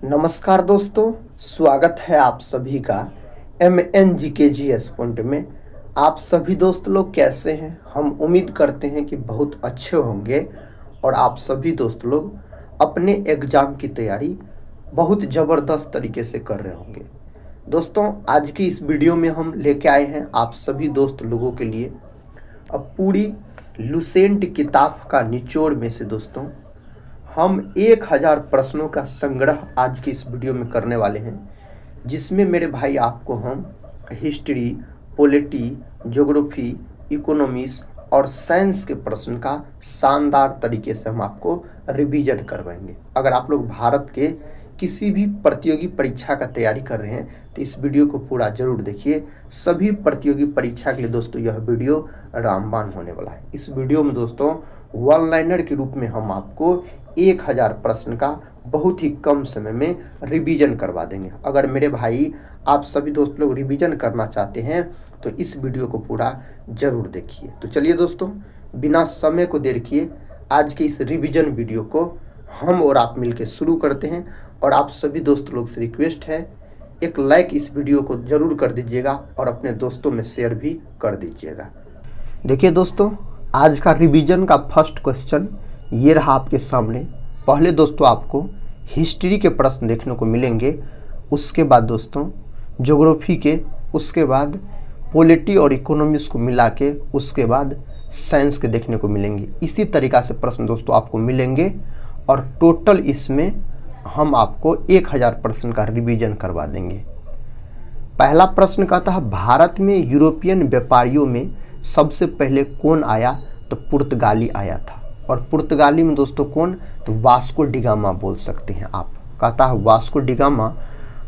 नमस्कार दोस्तों, स्वागत है आप सभी का MNGKGS पॉइंट में। आप सभी दोस्त लोग कैसे हैं? हम उम्मीद करते हैं कि बहुत अच्छे होंगे और आप सभी दोस्त लोग अपने एग्ज़ाम की तैयारी बहुत ज़बरदस्त तरीके से कर रहे होंगे। दोस्तों, आज की इस वीडियो में हम लेके आए हैं आप सभी दोस्त लोगों के लिए अब पूरी लुसेंट किताब का निचोड़ में से दोस्तों हम 1000 प्रश्नों का संग्रह आज की इस वीडियो में करने वाले हैं, जिसमें मेरे भाई आपको हम हिस्ट्री, पॉलिटी, ज्योग्राफी, इकोनॉमिक्स और साइंस के प्रश्न का शानदार तरीके से हम आपको रिवीजन करवाएंगे। अगर आप लोग भारत के किसी भी प्रतियोगी परीक्षा का तैयारी कर रहे हैं तो इस वीडियो को पूरा जरूर देखिए। सभी प्रतियोगी परीक्षा के लिए दोस्तों यह वीडियो रामबाण होने वाला है। इस वीडियो में दोस्तों वन लाइनर के रूप में हम आपको 1000 प्रश्न का बहुत ही कम समय में रिवीजन करवा देंगे। अगर मेरे भाई आप सभी दोस्त लोग रिवीजन करना चाहते हैं तो इस वीडियो को पूरा जरूर देखिए। तो चलिए दोस्तों, बिना समय को देर किए आज के इस रिवीजन वीडियो को हम और आप मिलकर शुरू करते हैं। और आप सभी दोस्त लोग से रिक्वेस्ट है, एक लाइक इस वीडियो को जरूर कर दीजिएगा और अपने दोस्तों में शेयर भी कर दीजिएगा। देखिए दोस्तों, आज का रिवीजन का फर्स्ट क्वेश्चन ये रहा आपके सामने। पहले दोस्तों आपको हिस्ट्री के प्रश्न देखने को मिलेंगे, उसके बाद दोस्तों ज्योग्राफी के, उसके बाद पॉलिटी और इकोनॉमिक्स को मिला के उसके बाद साइंस के देखने को मिलेंगे। इसी तरीक़ा से प्रश्न दोस्तों आपको मिलेंगे और टोटल इसमें हम आपको 1000 प्रश्न का रिवीजन करवा देंगे। पहला प्रश्न कहता है, भारत में यूरोपियन व्यापारियों में सबसे पहले कौन आया? तो पुर्तगाली आया था। और पुर्तगाली में दोस्तों कौन? तो वास्को डिगामा बोल सकते हैं आप। कहता है वास्को डिगामा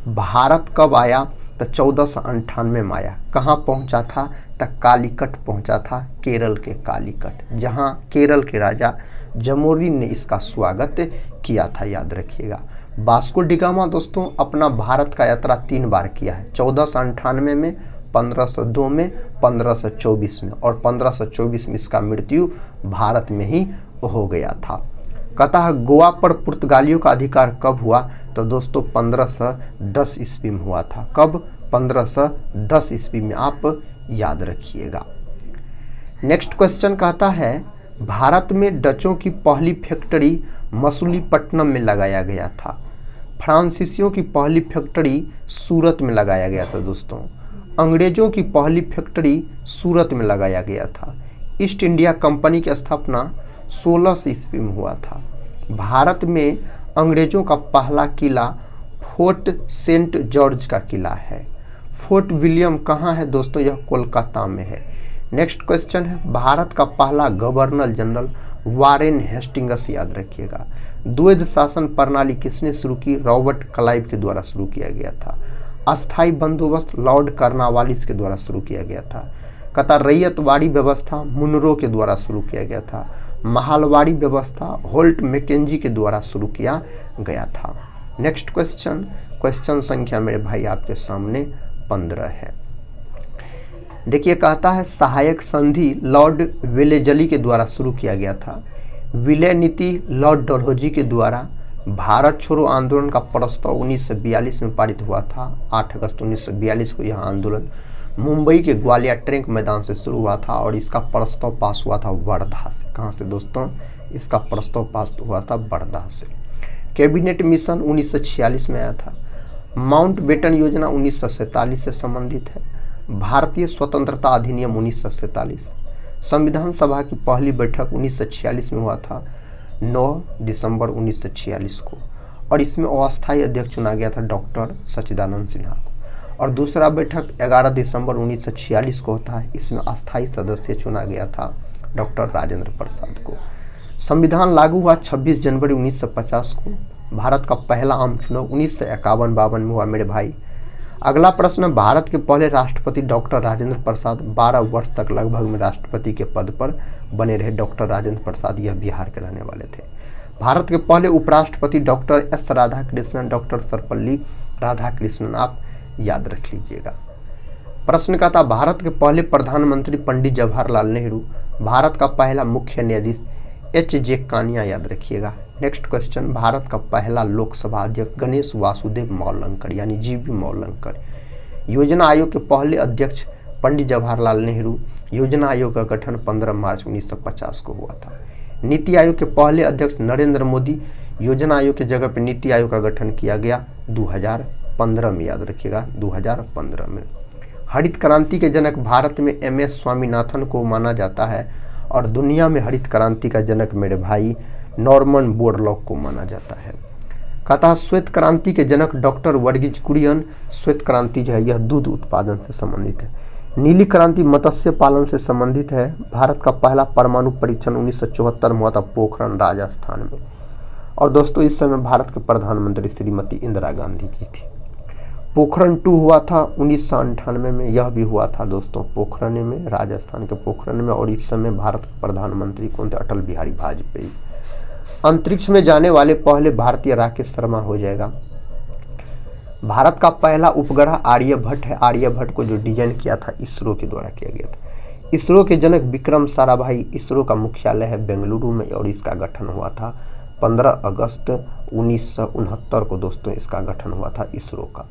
भारत कब आया? तो 1498 में आया। कहाँ पहुँचा था? तो कालीकट पहुँचा था, केरल के कालीकट, जहाँ केरल के राजा जमोरिन ने इसका स्वागत किया था। याद रखिएगा, वास्को डिगामा दोस्तों अपना भारत का यात्रा 3 बार किया है, 1498 में, 1502 में, 1524 में, और 1524 में इसका मृत्यु भारत में ही हो गया था। कहता है गोवा पर पुर्तगालियों का अधिकार कब हुआ? तो दोस्तों 1510 ईस्वी में हुआ था। कब? 1510 ईस्वी में, आप याद रखिएगा। नेक्स्ट क्वेश्चन कहता है, भारत में डचों की पहली फैक्ट्री मसूलीपट्टनम में लगाया गया था। फ्रांसीसियों की पहली फैक्ट्री सूरत में लगाया गया था। दोस्तों अंग्रेजों की पहली फैक्ट्री सूरत में लगाया गया था। ईस्ट इंडिया कंपनी की स्थापना 1600 ईस्वी में हुआ था। भारत में अंग्रेजों का पहला किला फोर्ट सेंट जॉर्ज का किला है। फोर्ट विलियम कहाँ है दोस्तों? यह कोलकाता में है। नेक्स्ट क्वेश्चन है, भारत का पहला गवर्नर जनरल वारेन हेस्टिंग्स। याद रखिएगा। द्वैध शासन प्रणाली किसने शुरू की? रॉबर्ट क्लाइव के द्वारा शुरू किया गया था। अस्थाई बंदोबस्त लॉर्ड कार्नवालिस के द्वारा शुरू किया गया था। कतार रैयतवाड़ी व्यवस्था मुनरो के द्वारा शुरू किया गया था। महालवाड़ी व्यवस्था होल्ट मैकेंजी के द्वारा शुरू किया गया था। नेक्स्ट क्वेश्चन, क्वेश्चन संख्या मेरे भाई आपके सामने 15 है। देखिए, कहता है सहायक संधि लॉर्ड वेलेजली के द्वारा शुरू किया गया था। विलय नीति लॉर्ड डलहौजी के द्वारा। भारत छोड़ो आंदोलन का प्रस्ताव 1942 में पारित हुआ था। 8 अगस्त 1942 को यह आंदोलन मुंबई के ग्वालियर ट्रैंक मैदान से शुरू हुआ था और इसका प्रस्ताव पास हुआ था वर्धा से। कहाँ से दोस्तों? इसका प्रस्ताव पास हुआ था वर्धा से। कैबिनेट मिशन 1946 में आया था। माउंटबेटन योजना 1947 से संबंधित है। भारतीय स्वतंत्रता अधिनियम 1947। संविधान सभा की पहली बैठक 1946 में हुआ था, 9 दिसंबर 1946 को, और इसमें अस्थायी अध्यक्ष चुना गया था डॉक्टर सच्चिदानंद सिन्हा को। और दूसरा बैठक 11 दिसंबर 1946 को होता है, इसमें अस्थायी सदस्य चुना गया था डॉक्टर राजेंद्र प्रसाद को। संविधान लागू हुआ 26 जनवरी 1950 को। भारत का पहला आम चुनाव 1951-52 में हुआ मेरे भाई। अगला प्रश्न, भारत के पहले राष्ट्रपति डॉक्टर राजेंद्र प्रसाद 12 वर्ष तक लगभग में राष्ट्रपति के पद पर बने रहे। डॉक्टर राजेंद्र प्रसाद यह बिहार के रहने वाले थे। भारत के पहले उपराष्ट्रपति doctor S Radhakrishnan, doctor Sarvepalli Radhakrishnan, आप याद रख लीजिएगा। प्रश्न का था, भारत के पहले प्रधानमंत्री पंडित जवाहरलाल नेहरू। भारत का पहला मुख्य न्यायाधीश H.J. कानिया याद रखिएगा। नेक्स्ट क्वेश्चन, भारत का पहला लोकसभा अध्यक्ष गणेश वासुदेव मौलंकर यानी जीवी मौलंकर। योजना आयोग के पहले अध्यक्ष पंडित जवाहरलाल नेहरू। योजना आयोग का गठन 15 मार्च 1950 को हुआ था। नीति आयोग के पहले अध्यक्ष नरेंद्र मोदी। योजना आयोग की जगह पर नीति आयोग का गठन किया गया 2015 में, याद रखिएगा 2015 में। हरित क्रांति के जनक भारत में MS स्वामीनाथन को माना जाता है और दुनिया में हरित क्रांति का जनक मेरे भाई नॉर्मन बोरलॉग को माना जाता है। कहता श्वेत क्रांति के जनक डॉक्टर वर्गीज कुरियन। श्वेत क्रांति जो है यह दूध उत्पादन से संबंधित है। नीली क्रांति मत्स्य पालन से संबंधित है। भारत का पहला परमाणु परीक्षण 1974 में हुआ था पोखरण राजस्थान में। और दोस्तों इस समय भारत के प्रधानमंत्री श्रीमती इंदिरा गांधी जी थी। पोखरण 2 हुआ था 1998 में, यह भी हुआ था दोस्तों पोखरण में, राजस्थान के पोखरण में। और इस समय भारत के प्रधानमंत्री कौन थे? अटल बिहारी वाजपेयी। अंतरिक्ष में जाने वाले पहले भारतीय राकेश शर्मा हो जाएगा। भारत का पहला उपग्रह आर्यभट्ट है। आर्यभट्ट को जो डिजाइन किया था इसरो के द्वारा किया गया था। इसरो के जनक विक्रम साराभाई। इसरो का मुख्यालय है बेंगलुरु में और इसका गठन हुआ था 15 अगस्त 1969 को दोस्तों इसका गठन हुआ था इसरो का।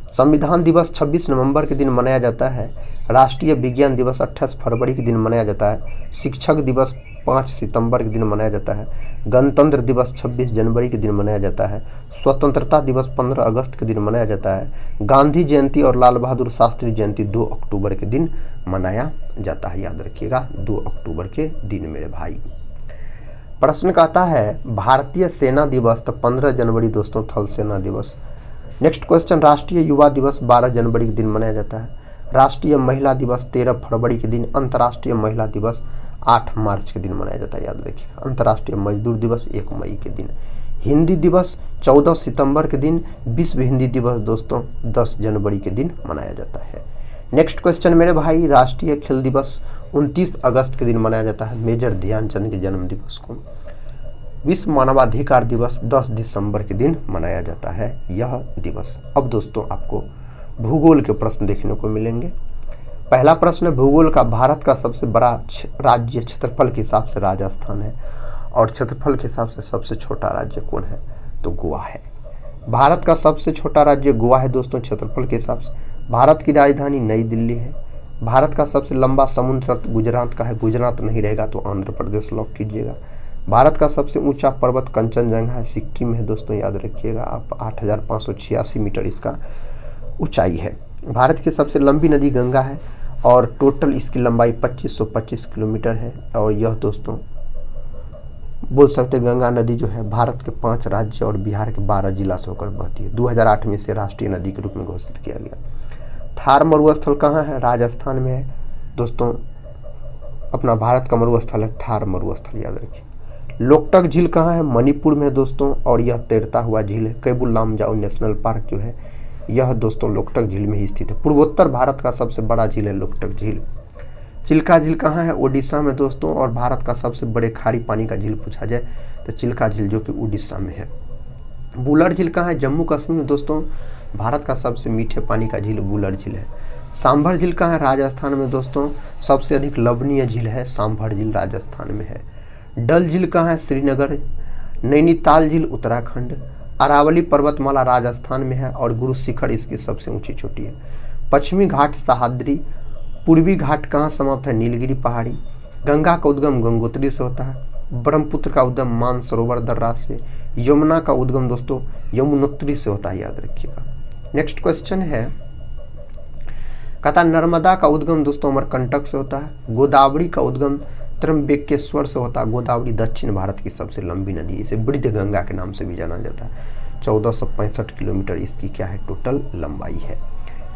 संविधान दिवस 26 नवंबर के दिन मनाया जाता है। राष्ट्रीय विज्ञान दिवस 28 फरवरी के दिन मनाया जाता है। शिक्षक दिवस 5 सितंबर के दिन मनाया जाता है। गणतंत्र दिवस 26 जनवरी के दिन मनाया जाता है। स्वतंत्रता दिवस 15 अगस्त के दिन मनाया जाता है। गांधी जयंती और लाल बहादुर शास्त्री जयंती 2 अक्टूबर के दिन मनाया जाता है, याद रखिएगा 2 अक्टूबर के दिन मेरे भाई। प्रश्न कहता है भारतीय सेना दिवस तो 15 जनवरी दोस्तों थल सेना दिवस। नेक्स्ट क्वेश्चन, राष्ट्रीय युवा दिवस 12 जनवरी के दिन मनाया जाता है। राष्ट्रीय महिला दिवस 13 फरवरी के दिन। अंतर्राष्ट्रीय महिला दिवस 8 मार्च के दिन मनाया जाता है, याद रखिए। अंतर्राष्ट्रीय मजदूर दिवस 1 मई के दिन। हिंदी दिवस 14 सितंबर के दिन। विश्व हिंदी दिवस दोस्तों 10 जनवरी के दिन मनाया जाता है। नेक्स्ट क्वेश्चन मेरे भाई, राष्ट्रीय खेल दिवस 29 अगस्त के दिन मनाया जाता है, मेजर ध्यानचंद के जन्म दिवस को। विश्व मानवाधिकार दिवस 10 दिसंबर के दिन मनाया जाता है यह दिवस। अब दोस्तों आपको भूगोल के प्रश्न देखने को मिलेंगे। पहला प्रश्न, भूगोल का भारत का सबसे बड़ा राज्य क्षेत्रफल के हिसाब से राजस्थान है और क्षेत्रफल के हिसाब से सबसे छोटा राज्य कौन है? तो गोवा है। भारत का सबसे छोटा राज्य गोवा है दोस्तों क्षेत्रफल के हिसाब से। भारत की राजधानी नई दिल्ली है। भारत का सबसे लंबा समुद्र तट गुजरात का है। गुजरात नहीं रहेगा तो आंध्र प्रदेश लॉक कीजिएगा। भारत का सबसे ऊंचा पर्वत कंचनजंगा है, सिक्किम में है दोस्तों, याद रखिएगा आप। 8586 मीटर इसका ऊंचाई है। भारत की सबसे लंबी नदी गंगा है और टोटल इसकी लंबाई 2525 किलोमीटर है। और यह दोस्तों बोल सकते हैं गंगा नदी जो है भारत के 5 राज्य और बिहार के 12 जिला से होकर बहती है। 2008 में इसे राष्ट्रीय नदी के रूप में घोषित किया गया। थार मरुस्थल कहाँ है? राजस्थान में है दोस्तों। अपना भारत का मरुस्थल है थार मरुस्थल, याद रखिए। लोकटक झील कहाँ है? मणिपुर में दोस्तों और यह तैरता हुआ झील है। केबुल लामजाओ नेशनल पार्क जो है यह दोस्तों लोकटक झील में ही स्थित है। पूर्वोत्तर भारत का सबसे बड़ा झील है लोकटक झील। चिल्का झील कहाँ है? ओडिशा में दोस्तों। और भारत का सबसे बड़े खारी पानी का झील पूछा जाए तो चिल्का झील जो कि उड़ीसा में है। बुलर झील कहाँ है? जम्मू कश्मीर में दोस्तों। भारत का सबसे मीठे पानी का झील बुलर झील है। सांभर झील कहाँ है? राजस्थान में दोस्तों। सबसे अधिक लवणीय झील है सांभर झील, राजस्थान में है। डल झील कहाँ है? श्रीनगर। नैनीताल झील उत्तराखंड। अरावली पर्वतमाला राजस्थान में है और गुरु शिखर इसकी सबसे ऊंची चोटी है। पश्चिमी घाट सह्याद्री। पूर्वी घाट कहाँ समाप्त है? नीलगिरी पहाड़ी। गंगा का उद्गम गंगोत्री से होता है। ब्रह्मपुत्र का उद्गम मानसरोवर दर्रा से। यमुना का उद्गम दोस्तों यमुनोत्री से होता है, याद रखिएगा। नेक्स्ट क्वेश्चन है, कहता नर्मदा का उद्गम दोस्तों अमरकंटक से होता है। गोदावरी का उद्गम त्र्यंबकेश्वर से होता है। गोदावरी दक्षिण भारत की सबसे लंबी नदी है। इसे वृद्ध गंगा के नाम से भी जाना जाता है। 1465 किलोमीटर इसकी क्या है? टोटल लंबाई है।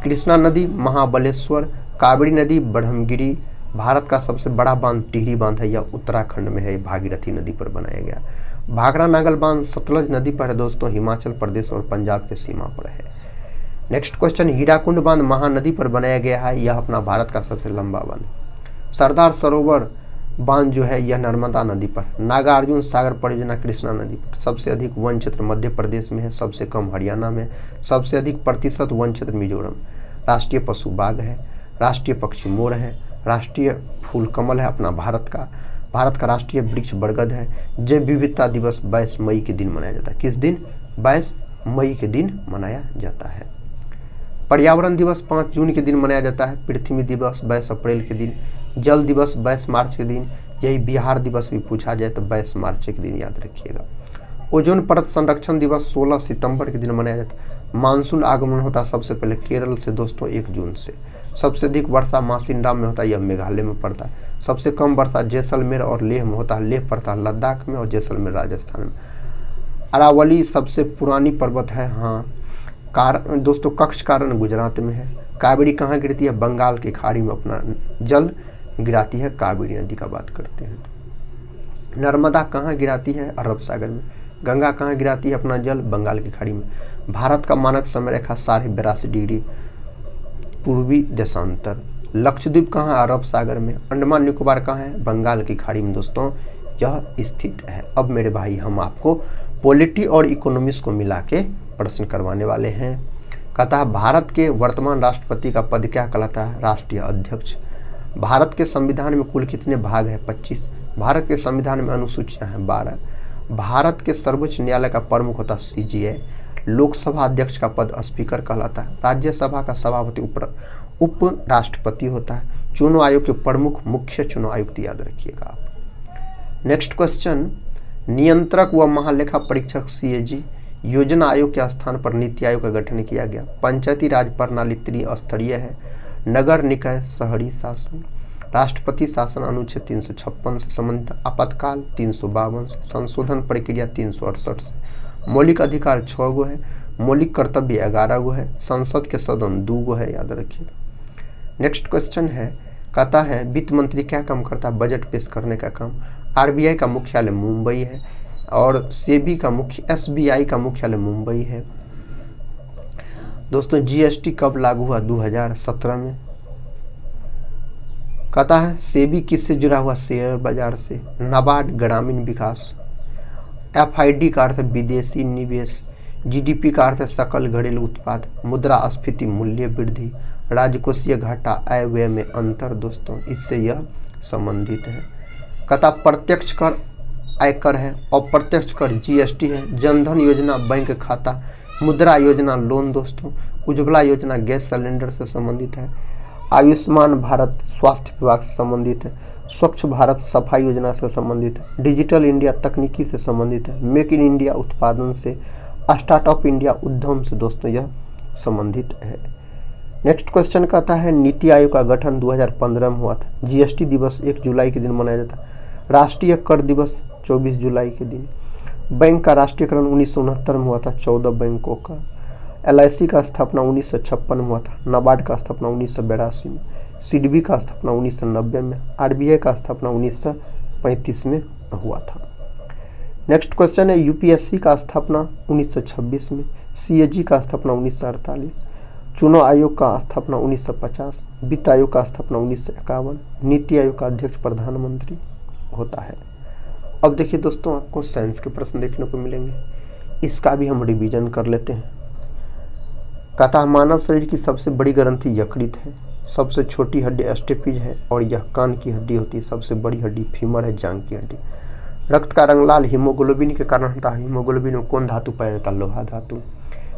कृष्णा नदी महाबलेश्वर। कावेरी नदी ब्रह्मगिरी। भारत का सबसे बड़ा बांध टिहरी बांध है, यह उत्तराखंड में है, भागीरथी नदी पर बनाया गया। भाखड़ा नागल बांध सतलज नदी पर है दोस्तों, हिमाचल प्रदेश और पंजाब के सीमा पर है। नेक्स्ट क्वेश्चन, हीराकुंड बांध महानदी पर बनाया गया है, यह अपना भारत का सबसे लंबा बांध। सरदार सरोवर बांध जो है यह नर्मदा नदी पर। नागार्जुन सागर परियोजना कृष्णा नदी पर। सबसे अधिक वन क्षेत्र मध्य प्रदेश में है, सबसे कम हरियाणा में, सबसे अधिक प्रतिशत वन क्षेत्र मिजोरम। राष्ट्रीय पशु बाघ है। राष्ट्रीय पक्षी मोर है। राष्ट्रीय फूल कमल है अपना भारत का। भारत का राष्ट्रीय वृक्ष बरगद है। जैव विविधता दिवस 22 मई के दिन मनाया जाता है। किस दिन? 22 मई के दिन मनाया जाता है। पर्यावरण दिवस 5 जून के दिन मनाया जाता है। पृथ्वी दिवस 22 अप्रैल के दिन। जल दिवस 22 मार्च के दिन। यही बिहार दिवस भी पूछा जाए तो 22 मार्च के दिन याद रखिएगा। ओजोन परत संरक्षण दिवस 16 सितंबर के दिन मनाया जाता है। मानसून आगमन होता है सबसे पहले केरल से दोस्तों 1 जून से। सबसे अधिक वर्षा मासिनराम में होता है, यह मेघालय में पड़ता है। सबसे कम वर्षा जैसलमेर और लेह में होता है, लेह पड़ता है लद्दाख में और जैसलमेर राजस्थान में। अरावली सबसे पुरानी पर्वत है, हाँ दोस्तों कच्छ का रण गुजरात में है। कावेरी कहाँ गिरती है? बंगाल की खाड़ी में अपना जल गिराती है, कावेरी नदी का बात करते हैं। नर्मदा कहाँ गिराती है? अरब सागर में। गंगा कहाँ गिराती है अपना जल? बंगाल की खाड़ी में। भारत का मानक समय रेखा 82.5 डिग्री पूर्वी देशांतर। लक्षद्वीप कहाँ? अरब सागर में। अंडमान निकोबार कहाँ है? बंगाल की खाड़ी में दोस्तों यह स्थित है। अब मेरे भाई हम आपको पॉलिटी और इकोनॉमिक्स को मिला के प्रश्न करवाने वाले हैं। कहता है भारत के वर्तमान राष्ट्रपति का पद क्या कहलाता है? राष्ट्रीय अध्यक्ष। भारत के संविधान में कुल कितने भाग है? 25। भारत के संविधान में अनुसूचियां हैं 12। भारत के सर्वोच्च न्यायालय का प्रमुख होता है CJI। लोकसभा अध्यक्ष का पद स्पीकर कहलाता है। राज्यसभा का सभापति उप राष्ट्रपति होता है। चुनाव आयोग के प्रमुख मुख्य चुनाव आयुक्त याद रखिएगा आप। नेक्स्ट क्वेश्चन, नियंत्रक व महालेखा परीक्षक CAG योजना आयोग के स्थान पर नीति आयोग का गठन किया गया। पंचायती राज प्रणाली त्रिस्तरीय है। नगर निकाय शहरी शासन। राष्ट्रपति शासन अनुच्छेद 356 से संबंधित। आपातकाल 352 से। संशोधन प्रक्रिया 368 से। मौलिक अधिकार 6 गो है। मौलिक कर्तव्य 11 गो है। संसद के सदन 2 गो है, याद रखिएगा। नेक्स्ट क्वेश्चन है, कहता है वित्त मंत्री क्या काम करता है? बजट पेश करने का काम। RBI का मुख्यालय मुंबई है और SBI का मुख्यालय मुंबई है। दोस्तों GST कब लागू हुआ? 2017 में। कहता है सेबी किससे जुड़ा हुआ? शेयर बाजार से। नाबार्ड ग्रामीण विकास। FID का अर्थ है विदेशी निवेश। GDP का अर्थ है सकल घरेलू उत्पाद। मुद्रास्फीति मूल्य वृद्धि। राजकोषीय घाटा आय व्यय में अंतर दोस्तों इससे यह संबंधित है। कहता प्रत्यक्ष कर आयकर है। अप्रत्यक्ष कर GST है। जनधन योजना बैंक खाता। मुद्रा योजना लोन दोस्तों। उज्ज्वला योजना गैस सिलेंडर से संबंधित है। आयुष्मान भारत स्वास्थ्य विभाग से संबंधित है। स्वच्छ भारत सफाई योजना से संबंधित है। डिजिटल इंडिया तकनीकी से संबंधित है। मेक इन इंडिया उत्पादन से। स्टार्टअप इंडिया उद्यम से दोस्तों यह संबंधित है। नेक्स्ट क्वेश्चन कहता है नीति आयोग का गठन 2015 में हुआ था। GST दिवस 1 जुलाई के दिन मनाया जाता है। राष्ट्रीय कर दिवस 24 जुलाई के दिन। बैंक का राष्ट्रीयकरण 1969 में हुआ था 14 बैंकों का। LIC का स्थापना 1956 में हुआ था। नाबार्ड का स्थापना 1982 में। सिडबी का स्थापना 1990 में। RBI का स्थापना 1935 में हुआ था। नेक्स्ट क्वेश्चन है UPSC का स्थापना 1926 में। CAG का स्थापना 1948। चुनाव आयोग का स्थापना 1950। वित्त आयोग का स्थापना 1951। नीति आयोग का अध्यक्ष प्रधानमंत्री होता है। अब देखिए दोस्तों आपको साइंस के प्रश्न देखने को मिलेंगे, इसका भी हम रिवीजन कर लेते हैं। कहता मानव शरीर की सबसे बड़ी ग्रंथि यकृत है। सबसे छोटी हड्डी स्टेपिज है और यह कान की हड्डी होती है। सबसे बड़ी हड्डी फीमर है, जांघ की हड्डी। रक्त का रंग लाल हीमोग्लोबिन के कारण होता है। हीमोग्लोबिन में कौन धातु पाया जाता है? लोहा धातु।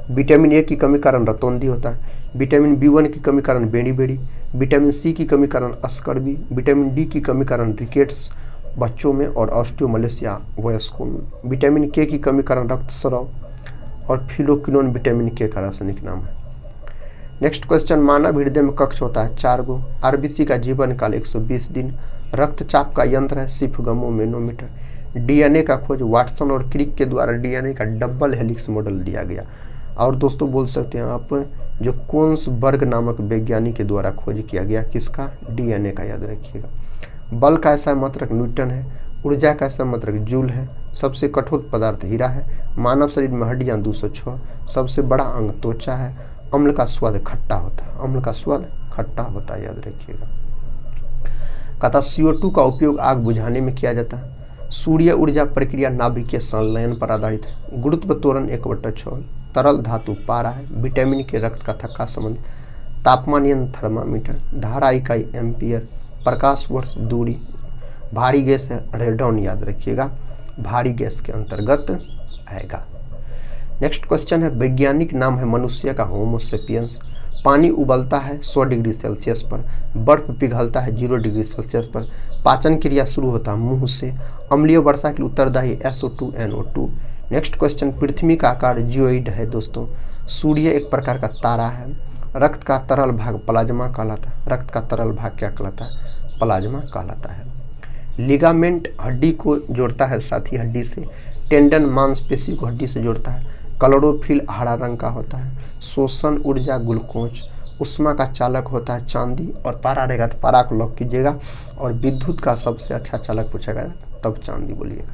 विटामिन A की कमी कारण रतौंधी होता है। विटामिन B1 की कमी कारण बेड़ी बेड़ी। विटामिन C की कमी कारण अस्कर्बी। विटामिन D की कमी कारण रिकेट्स बच्चों में और ऑस्टियोमलेशिया वयस्कों में। विटामिन K की कमी कारण रक्तस्राव और फिलोक्विनोन विटामिन K का रासायनिक नाम है। नेक्स्ट क्वेश्चन, मानव हृदय में कक्ष होता है 4 गो। RBC का जीवन काल 120 दिन। रक्तचाप का यंत्र है सिफगमो मैनोमीटर। DNA का खोज वाटसन और क्रिक के द्वारा DNA का डबल हेलिक्स मॉडल दिया गया। और दोस्तों बोल सकते हैं आप जो कोन्सबर्ग नामक वैज्ञानिक के द्वारा खोज किया गया, किसका? DNA का, याद रखिएगा। बल का ऐसा मात्रक न्यूटन है। ऊर्जा का ऐसा मात्रक जूल है। सबसे कठोर पदार्थ हीरा है। मानव शरीर में हड्डियां 206। सबसे बड़ा अंग त्वचा है। अम्ल का स्वाद खट्टा होता है। अम्ल का स्वाद खट्टा होता है, याद रखिएगा। कहता CO2 का उपयोग आग बुझाने में किया जाता है। सूर्य ऊर्जा प्रक्रिया नाभिकीय संलयन पर आधारित है। गुरुत्व त्वरण 1/6। तरल धातु पारा है। विटामिन के रक्त का थक्का संबंध। तापमान यंत्र थर्मामीटर। धारा इकाई एम्पियर। प्रकाश वर्ष दूरी भारी गैस है, रेडॉन याद रखिएगा, भारी गैस के अंतर्गत आएगा। नेक्स्ट क्वेश्चन है, वैज्ञानिक नाम है मनुष्य का होमो सेपियंस। पानी उबलता है 100 डिग्री सेल्सियस पर, बर्फ पिघलता है 0 डिग्री सेल्सियस पर, पाचन क्रिया शुरू होता है मुंह से, अम्लीय वर्षा के लिए उत्तरदायी SO2 NO2। नेक्स्ट क्वेश्चन, पृथ्वी का आकार जियोइड है दोस्तों, सूर्य एक प्रकार का तारा है, रक्त का तरल भाग प्लाज्मा कहलाता है, रक्त का तरल भाग क्या कहलाता है, प्लाज्मा कहलाता है। लिगामेंट हड्डी को जोड़ता है साथी हड्डी से, टेंडन मांसपेशी को हड्डी से जोड़ता है, क्लोरोफिल हरा रंग का होता है, शोषण ऊर्जा ग्लूकोज, उष्मा का चालक होता है चांदी, और पारा रहेगा तो पारा को लॉक कीजिएगा, और विद्युत का सबसे अच्छा चालक पूछेगा तब चांदी बोलिएगा।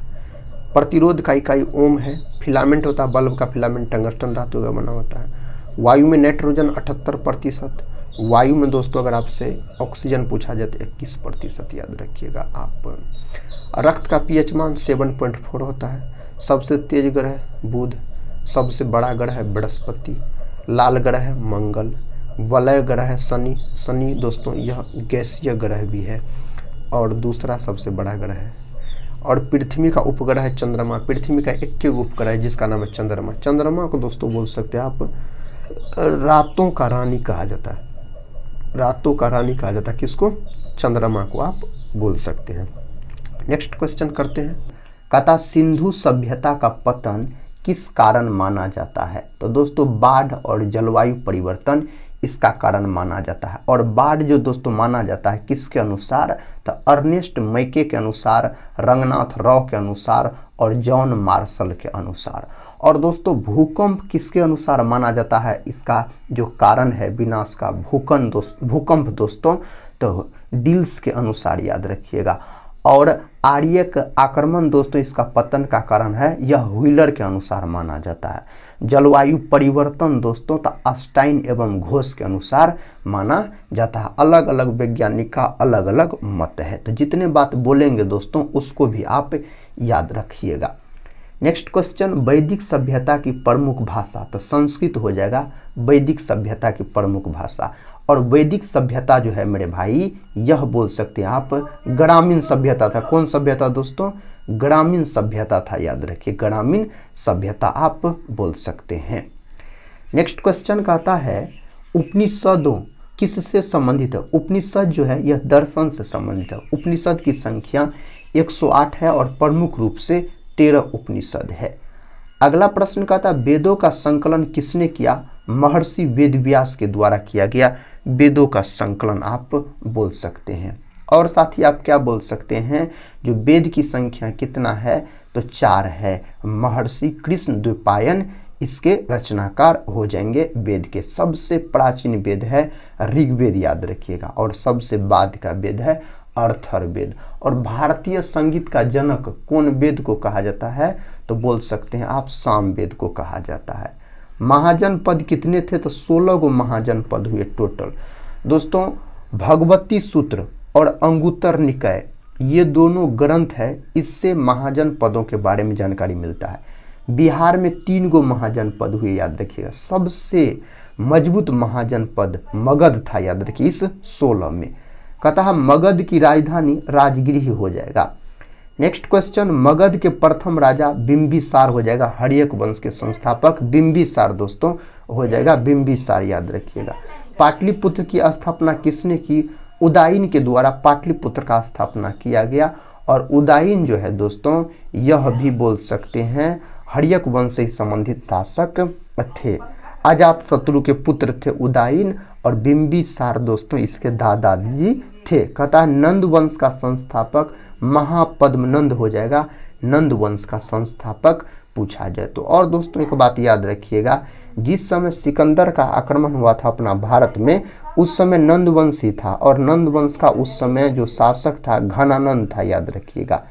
प्रतिरोध का इकाई ओम है, फिलामेंट होता है बल्ब का फिलामेंट टंगस्टन धातु का बना होता है। वायु में नाइट्रोजन 78%, वायु में दोस्तों अगर आपसे ऑक्सीजन पूछा जाए तो 21% याद रखिएगा आप। रक्त का pH मान 7.4 होता है। सबसे तेज ग्रह बुध, सबसे बड़ा ग्रह है बृहस्पति, लाल ग्रह है मंगल, वलय ग्रह है शनि। शनि दोस्तों यह गैसीय ग्रह भी है और दूसरा सबसे बड़ा ग्रह है। और पृथ्वी का उपग्रह है चंद्रमा, पृथ्वी का एक उपग्रह है जिसका नाम है चंद्रमा। चंद्रमा को दोस्तों बोल सकते हैं आप रातों का रानी कहा जाता है, रातों का रानी कहा जाता है किसको, चंद्रमा को आप बोल सकते हैं। नेक्स्ट क्वेश्चन करते हैं, कहता सिंधु सभ्यता का पतन किस कारण माना जाता है। तो दोस्तों बाढ़ और जलवायु परिवर्तन इसका कारण माना जाता है। और बाढ़ जो दोस्तों माना जाता है किसके अनुसार, तो अर्नेस्ट मैके के अनुसार, रंगनाथ राव के अनुसार और जॉन मार्शल के अनुसार। और दोस्तों भूकंप किसके अनुसार माना जाता है, इसका जो कारण है विनाश का भूकंप दोस्तों तो डील्स के अनुसार याद रखिएगा। और आर्य का आक्रमण दोस्तों इसका पतन का कारण है, यह व्हीलर के अनुसार माना जाता है। जलवायु परिवर्तन दोस्तों तो आस्टाइन एवं घोष के अनुसार माना जाता है। अलग अलग वैज्ञानिक का अलग अलग मत है, तो जितने बात बोलेंगे दोस्तों उसको भी आप याद रखिएगा। नेक्स्ट क्वेश्चन, वैदिक सभ्यता की प्रमुख भाषा, तो संस्कृत हो जाएगा वैदिक सभ्यता की प्रमुख भाषा। और वैदिक सभ्यता जो है मेरे भाई यह बोल सकते हैं आप ग्रामीण सभ्यता था। कौन सभ्यता दोस्तों, ग्रामीण सभ्यता था, याद रखिए ग्रामीण सभ्यता आप बोल सकते हैं। नेक्स्ट क्वेश्चन कहता है उपनिषदों किससे संबंधित है। उपनिषद जो है यह दर्शन से संबंधित है। उपनिषद की संख्या 108 है और प्रमुख रूप से 13 उपनिषद है। अगला प्रश्न कहता है वेदों का संकलन किसने किया। महर्षि वेदव्यास के द्वारा किया गया वेदों का संकलन आप बोल सकते हैं। और साथ ही आप क्या बोल सकते हैं, जो वेद की संख्या कितना है, तो 4 है। महर्षि कृष्ण द्वैपायन इसके रचनाकार हो जाएंगे। वेद के सबसे प्राचीन वेद है ऋग्वेद याद रखिएगा, और सबसे बाद का वेद है अर्थर्वेद। और भारतीय संगीत का जनक कौन वेद को कहा जाता है, तो बोल सकते हैं आप सामवेद को कहा जाता है। महाजनपद कितने थे, तो 16 गो महाजनपद हुए टोटल। दोस्तों भगवती सूत्र और अंगुत्तर निकाय ये दोनों ग्रंथ है, इससे महाजनपदों के बारे में जानकारी मिलता है। बिहार में 3 गो महाजनपद हुए याद रखिएगा। सबसे मजबूत महाजनपद मगध था याद रखिए इस 16 में। कहता है मगध की राजधानी राजगृह हो जाएगा। नेक्स्ट क्वेश्चन, मगध के प्रथम राजा बिंबिसार हो जाएगा। हर्यक वंश के संस्थापक बिंबिसार दोस्तों हो जाएगा, बिंबिसार याद रखिएगा। पाटलिपुत्र की स्थापना किसने की, उदायन के द्वारा पाटलिपुत्र का स्थापना किया गया। और उदायन जो है दोस्तों यह भी बोल सकते हैं हर्यक वंश से संबंधित शासक थे। अजात शत्रु के पुत्र थे उदायन, और बिंबिसार दोस्तों इसके दादाजी थे। कहता नंद वंश का संस्थापक महापद्मनंद हो जाएगा, नंद वंश का संस्थापक पूछा जाए तो। और दोस्तों एक बात याद रखिएगा, जिस समय सिकंदर का आक्रमण हुआ था अपना भारत में, उस समय नंद वंश ही था, और नंद वंश का उस समय जो शासक था घनानंद था याद रखिएगा।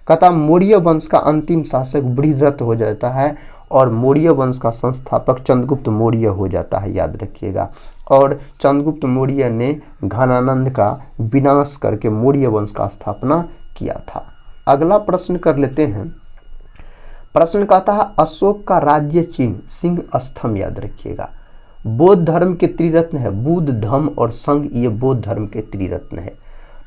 कहता मौर्य वंश का अंतिम शासक बृहद्रथ हो जाता है, और मौर्य वंश का संस्थापक चंद्रगुप्त मौर्य हो जाता है याद रखिएगा। और चंद्रगुप्त मौर्य ने घनानंद का विनाश करके मौर्य वंश का स्थापना किया था। अगला प्रश्न कर लेते हैं। प्रश्न कहता है अशोक का राज्य चिन्ह सिंह स्तंभ याद रखिएगा। बौद्ध धर्म के त्रिरत्न है बुद्ध, धम्म और संघ, ये बौद्ध धर्म के त्रिरत्न है।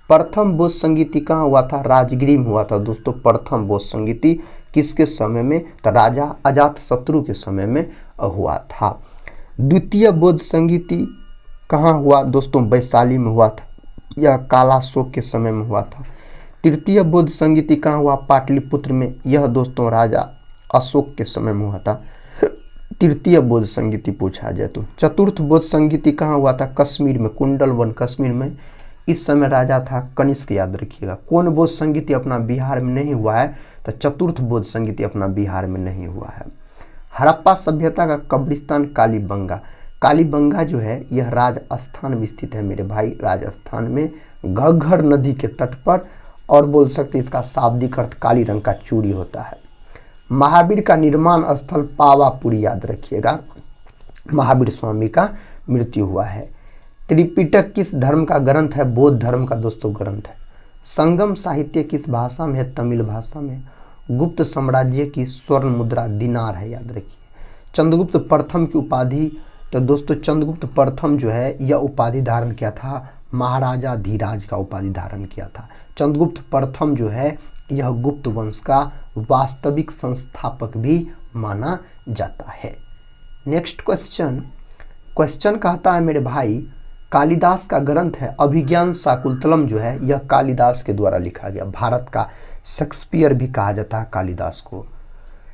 प्रथम बौद्ध संगीति कहाँ हुआ था? राजगिरी में हुआ था दोस्तों प्रथम बौद्ध संगीति। किसके समय में? तो राजा अजातशत्रु के समय में हुआ था। द्वितीय बौद्ध संगीति कहाँ हुआ दोस्तों? वैशाली में हुआ था, यह कालाशोक के समय में हुआ था। तृतीय बौद्ध संगीति कहाँ हुआ? पाटलिपुत्र में, यह दोस्तों राजा अशोक के समय में हुआ था। तृतीय बौद्ध संगीति पूछा जाए तो। चतुर्थ बौद्ध संगीति कहाँ हुआ था? कश्मीर में, कुंडलवन कश्मीर में। इस समय राजा था कनिष्क, याद रखिएगा। कौन बौद्ध संगीति अपना बिहार में नहीं हुआ है? तो चतुर्थ बौद्ध संगीति अपना बिहार में नहीं हुआ है। हड़प्पा सभ्यता का कब्रिस्तान कालीबंगा। कालीबंगा जो है यह राजस्थान में स्थित है मेरे भाई, राजस्थान में घग्गर नदी के तट पर, और बोल सकते हैं इसका शाब्दिक अर्थ काली रंग का चूड़ी होता है। महावीर का निर्माण स्थल पावापुरी, याद रखिएगा, महावीर स्वामी का मृत्यु हुआ है। त्रिपिटक किस धर्म का ग्रंथ है? बौद्ध धर्म का दोस्तों ग्रंथ है। संगम साहित्य किस भाषा में है? तमिल भाषा में। गुप्त साम्राज्य की स्वर्ण मुद्रा दिनार है, याद रखिए। चंद्रगुप्त प्रथम की उपाधि, तो दोस्तों चंद्रगुप्त प्रथम जो है यह उपाधि धारण किया था महाराजा धीराज का उपाधि धारण किया था। चंद्रगुप्त प्रथम जो है यह गुप्त वंश का वास्तविक संस्थापक भी माना जाता है। नेक्स्ट क्वेश्चन कहता है मेरे भाई, कालिदास का ग्रंथ है अभिज्ञान शाकुंतलम जो है यह कालिदास के द्वारा लिखा गया। भारत का शेक्सपियर भी कहा जाता है कालिदास को।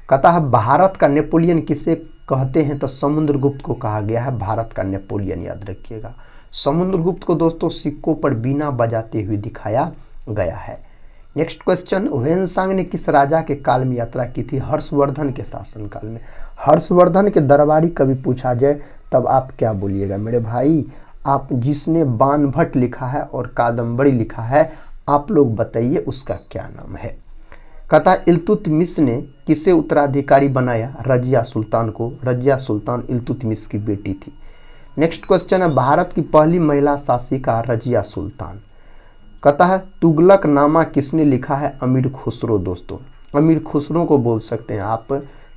कहता है भारत का नेपोलियन किसे कहते हैं? तो समुद्रगुप्त को कहा गया है भारत का नेपोलियन, याद रखिएगा। समुद्रगुप्त को दोस्तों सिक्कों पर बीना बजाते हुए दिखाया गया है। नेक्स्ट क्वेश्चन, ह्वेनसांग ने किस राजा के काल में यात्रा की थी? हर्षवर्धन के शासनकाल में। हर्षवर्धन के दरबारी कभी पूछा जाए तब आप क्या बोलिएगा मेरे भाई? आप जिसने बाणभट्ट लिखा है और कादम्बरी लिखा है, आप लोग बताइए उसका क्या नाम है। कहता इल्तुतमिश ने किसे उत्तराधिकारी बनाया? रजिया सुल्तान को। रजिया सुल्तान इल्तुतमिश की बेटी थी। नेक्स्ट क्वेश्चन है, भारत की पहली महिला शासिका रजिया सुल्तान। कहता है तुगलक नामा किसने लिखा है? अमीर खुसरो दोस्तों। अमीर खुसरो को बोल सकते हैं आप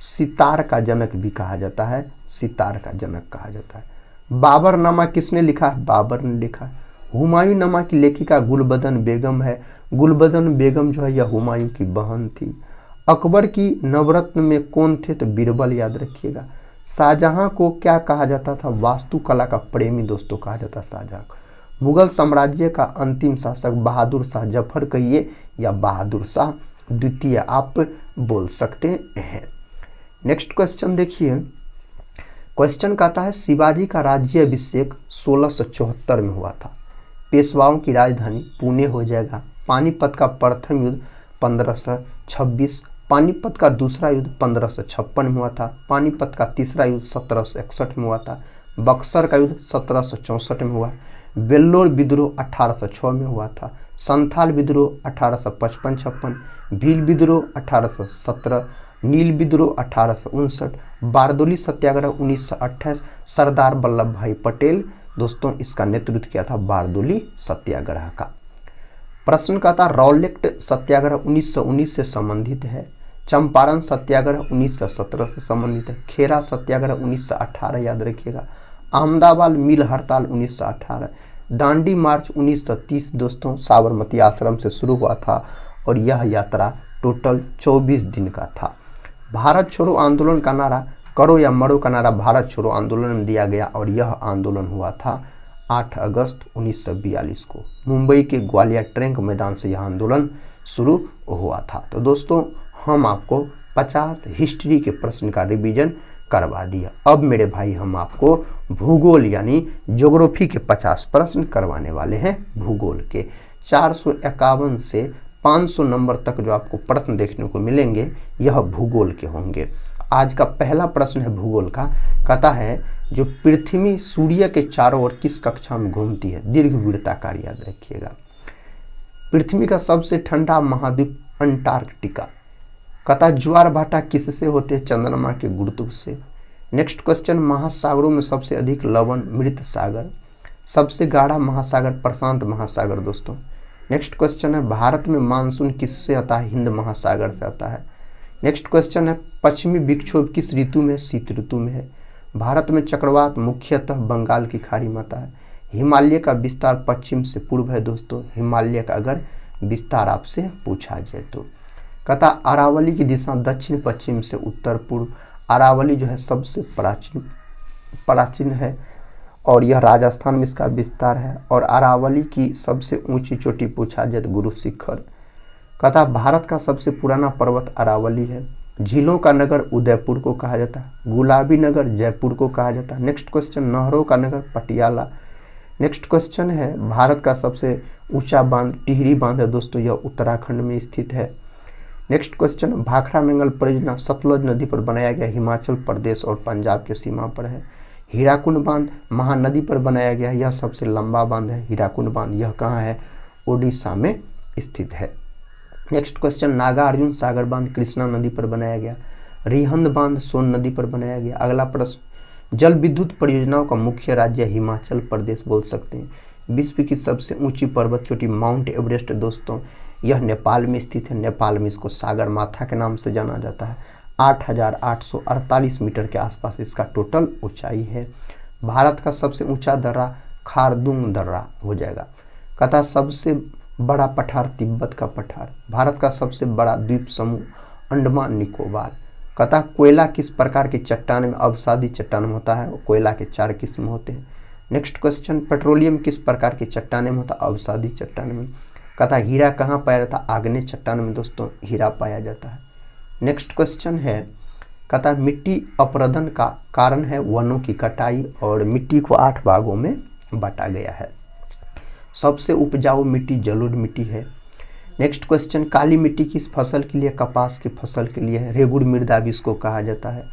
सितार का जनक भी कहा जाता है, सितार का जनक कहा जाता है। बाबर नामा किसने लिखा है? बाबर ने लिखा है। हुमायूं नामा की लेखिका गुलबदन बेगम है। गुलबदन बेगम जो है यह हुमायूं की बहन थी। अकबर की नवरत्न में कौन थे? तो बीरबल, याद रखिएगा। शाहजहां को क्या कहा जाता था? वास्तुकला का प्रेमी दोस्तों कहा जाता शाहजहां को। मुगल साम्राज्य का अंतिम शासक बहादुर शाह जफर कहिए या बहादुर शाह द्वितीय आप बोल सकते हैं। नेक्स्ट क्वेश्चन देखिए, क्वेश्चन कहता है शिवाजी का राज्य अभिषेक 1674 में हुआ था। पेशवाओं की राजधानी पुणे हो जाएगा। पानीपत का प्रथम युद्ध 1526, पानीपत का दूसरा युद्ध 1556 में हुआ था। पानीपत का तीसरा युद्ध 1761 में हुआ था। बक्सर का युद्ध 1764 में हुआ। वेल्लोर विद्रोह 1806 में हुआ था। संथाल विद्रोह 1855-56, भील विद्रोह 1817, नील विद्रोह 1859, बारदोली सत्याग्रह 1928। सरदार वल्लभ भाई पटेल दोस्तों इसका नेतृत्व किया था बारदोली सत्याग्रह का। प्रश्न का था रॉलेट सत्याग्रह 1919 से संबंधित है। चंपारण सत्याग्रह 1917 से संबंधित है। खेरा सत्याग्रह 1918 याद रखिएगा। अहमदाबाद मिल हड़ताल 1918। दांडी मार्च 1930 दोस्तों साबरमती आश्रम से शुरू हुआ था और यह यात्रा टोटल 24 दिन का था। भारत छोड़ो आंदोलन का नारा करो या मरो का नारा भारत छोड़ो आंदोलन में दिया गया और यह आंदोलन हुआ था 8 अगस्त 1942 को। मुंबई के ग्वालियर ट्रैंक मैदान से यह आंदोलन शुरू हुआ था। तो दोस्तों हम आपको 50 हिस्ट्री के प्रश्न का रिवीजन करवा दिया। अब मेरे भाई हम आपको भूगोल यानी ज्योग्राफी के 50 प्रश्न करवाने वाले हैं। भूगोल के 451 से 500 नंबर तक जो आपको प्रश्न देखने को मिलेंगे यह भूगोल के होंगे। आज का पहला प्रश्न है भूगोल का। कहता है जो पृथ्वी सूर्य के चारों ओर किस कक्षा में घूमती है? दीर्घवृत्ताकार याद रखिएगा। पृथ्वी का सबसे ठंडा महाद्वीप अंटार्कटिका। कहता ज्वार भाटा किससे होते हैं? चंद्रमा के गुरुत्व से। नेक्स्ट क्वेश्चन, महासागरों में सबसे अधिक लवण मृत सागर। सबसे गाढ़ा महासागर प्रशांत महासागर दोस्तों। नेक्स्ट क्वेश्चन है भारत में मानसून किससे आता है? हिंद महासागर से आता है। नेक्स्ट क्वेश्चन है पश्चिमी विक्षोभ किस ऋतु में? शीत ऋतु में है। भारत में चक्रवात मुख्यतः बंगाल की खाड़ी में आता है। हिमालय का विस्तार पश्चिम से पूर्व है दोस्तों, हिमालय का अगर विस्तार आपसे पूछा जाए तो। कहता अरावली की दिशा दक्षिण पश्चिम से उत्तर पूर्व। अरावली जो है सबसे प्राचीन है और यह राजस्थान में इसका विस्तार है। और अरावली की सबसे ऊंची चोटी पूछा जाए तो गुरु शिखर। कहता भारत का सबसे पुराना पर्वत अरावली है। झीलों का नगर उदयपुर को कहा जाता है। गुलाबी नगर जयपुर को कहा जाता है। नेक्स्ट क्वेश्चन, नहरों का नगर पटियाला। नेक्स्ट क्वेश्चन है, भारत का सबसे ऊंचा बांध टिहरी बांध है दोस्तों, यह उत्तराखंड में स्थित है। नेक्स्ट क्वेश्चन, भाखड़ा मैंगल परियोजना सतलज नदी पर बनाया गया, हिमाचल प्रदेश और पंजाब के सीमा पर है। हीराकुंड बांध महानदी पर बनाया गया, यह सबसे लंबा बांध है हीराकुंड बांध। यह कहाँ है? ओडिशा में स्थित है। नेक्स्ट क्वेश्चन, नागार्जुन सागर बांध कृष्णा नदी पर बनाया गया। रिहंद बांध सोन नदी पर बनाया गया। अगला प्रश्न, जल विद्युत परियोजनाओं का मुख्य राज्य हिमाचल प्रदेश बोल सकते हैं। विश्व की सबसे ऊंची पर्वत चोटी माउंट एवरेस्ट दोस्तों, यह नेपाल में स्थित है। नेपाल में इसको सागर माथा के नाम से जाना जाता है। 8,848 मीटर के आसपास इसका टोटल ऊंचाई है। भारत का सबसे ऊंचा दर्रा खारदुंग दर्रा हो जाएगा। कहता सबसे बड़ा पठार तिब्बत का पठार। भारत का सबसे बड़ा द्वीप समूह अंडमान निकोबार। कहता कोयला किस प्रकार की चट्टान में अवसादी चट्टान में होता है? कोयला के 4 किस्म होते हैं। नेक्स्ट क्वेश्चन, पेट्रोलियम किस प्रकार की चट्टान में होता है? अवसादी चट्टान में। कहता हीरा कहाँ पाया जाता है? आग्नेय चट्टान में दोस्तों हीरा पाया जाता है। नेक्स्ट क्वेश्चन है, कहता मिट्टी अपरदन का कारण है वनों की कटाई और मिट्टी को 8 भागों में बांटा गया है। सबसे उपजाऊ मिट्टी जलोढ़ मिट्टी है। नेक्स्ट क्वेश्चन, काली मिट्टी किस फसल के लिए? कपास की फसल के लिए है। रेगुड़ मृदा भी इसको कहा जाता है।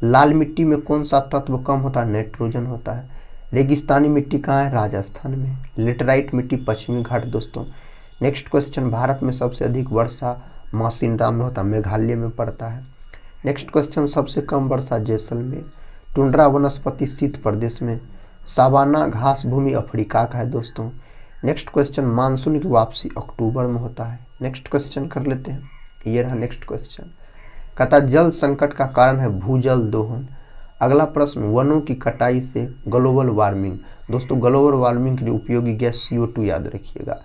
लाल मिट्टी में कौन सा तत्व कम होता है? नाइट्रोजन होता है। रेगिस्तानी मिट्टी कहाँ है? राजस्थान में। लेटराइट मिट्टी पश्चिमी घाट दोस्तों। नेक्स्ट क्वेश्चन, भारत में सबसे अधिक वर्षा मासिनराम में होता है, मेघालय में पड़ता है। नेक्स्ट क्वेश्चन, सबसे कम वर्षा जैसलमेर। टुंड्रा वनस्पति शीत प्रदेश में। सावाना घास भूमि अफ्रीका का है दोस्तों। नेक्स्ट क्वेश्चन, मानसून की वापसी अक्टूबर में होता है। नेक्स्ट क्वेश्चन कर लेते हैं, ये रहा नेक्स्ट क्वेश्चन। कहता जल संकट का कारण है भूजल दोहन। अगला प्रश्न, वनों की कटाई से ग्लोबल वार्मिंग। दोस्तों ग्लोबल वार्मिंग के लिए उपयोगी गैस CO2 याद रखिएगा।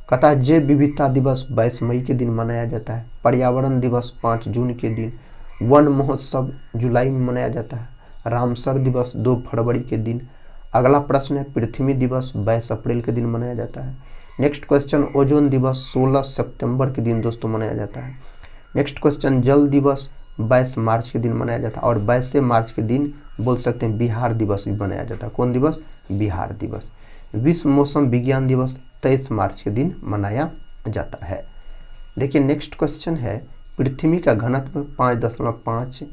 कहता जैव विविधता दिवस 22 मई के दिन मनाया जाता है। पर्यावरण दिवस 5 जून के दिन। वन महोत्सव जुलाई में मनाया जाता है। रामसर दिवस 2 फरवरी के दिन। अगला प्रश्न है, पृथ्वी दिवस 22 अप्रैल के दिन मनाया जाता है। नेक्स्ट क्वेश्चन, ओजोन दिवस 16 सितंबर के दिन दोस्तों मनाया जाता है। नेक्स्ट क्वेश्चन, जल दिवस 22 मार्च के दिन मनाया जाता है और 22 मार्च के दिन बोल सकते हैं बिहार दिवस भी मनाया जाता है। कौन दिवस? बिहार दिवस। विश्व मौसम विज्ञान दिवस 23 मार्च के दिन मनाया जाता है। देखिए नेक्स्ट क्वेश्चन है, पृथ्वी का घनत्व 5.5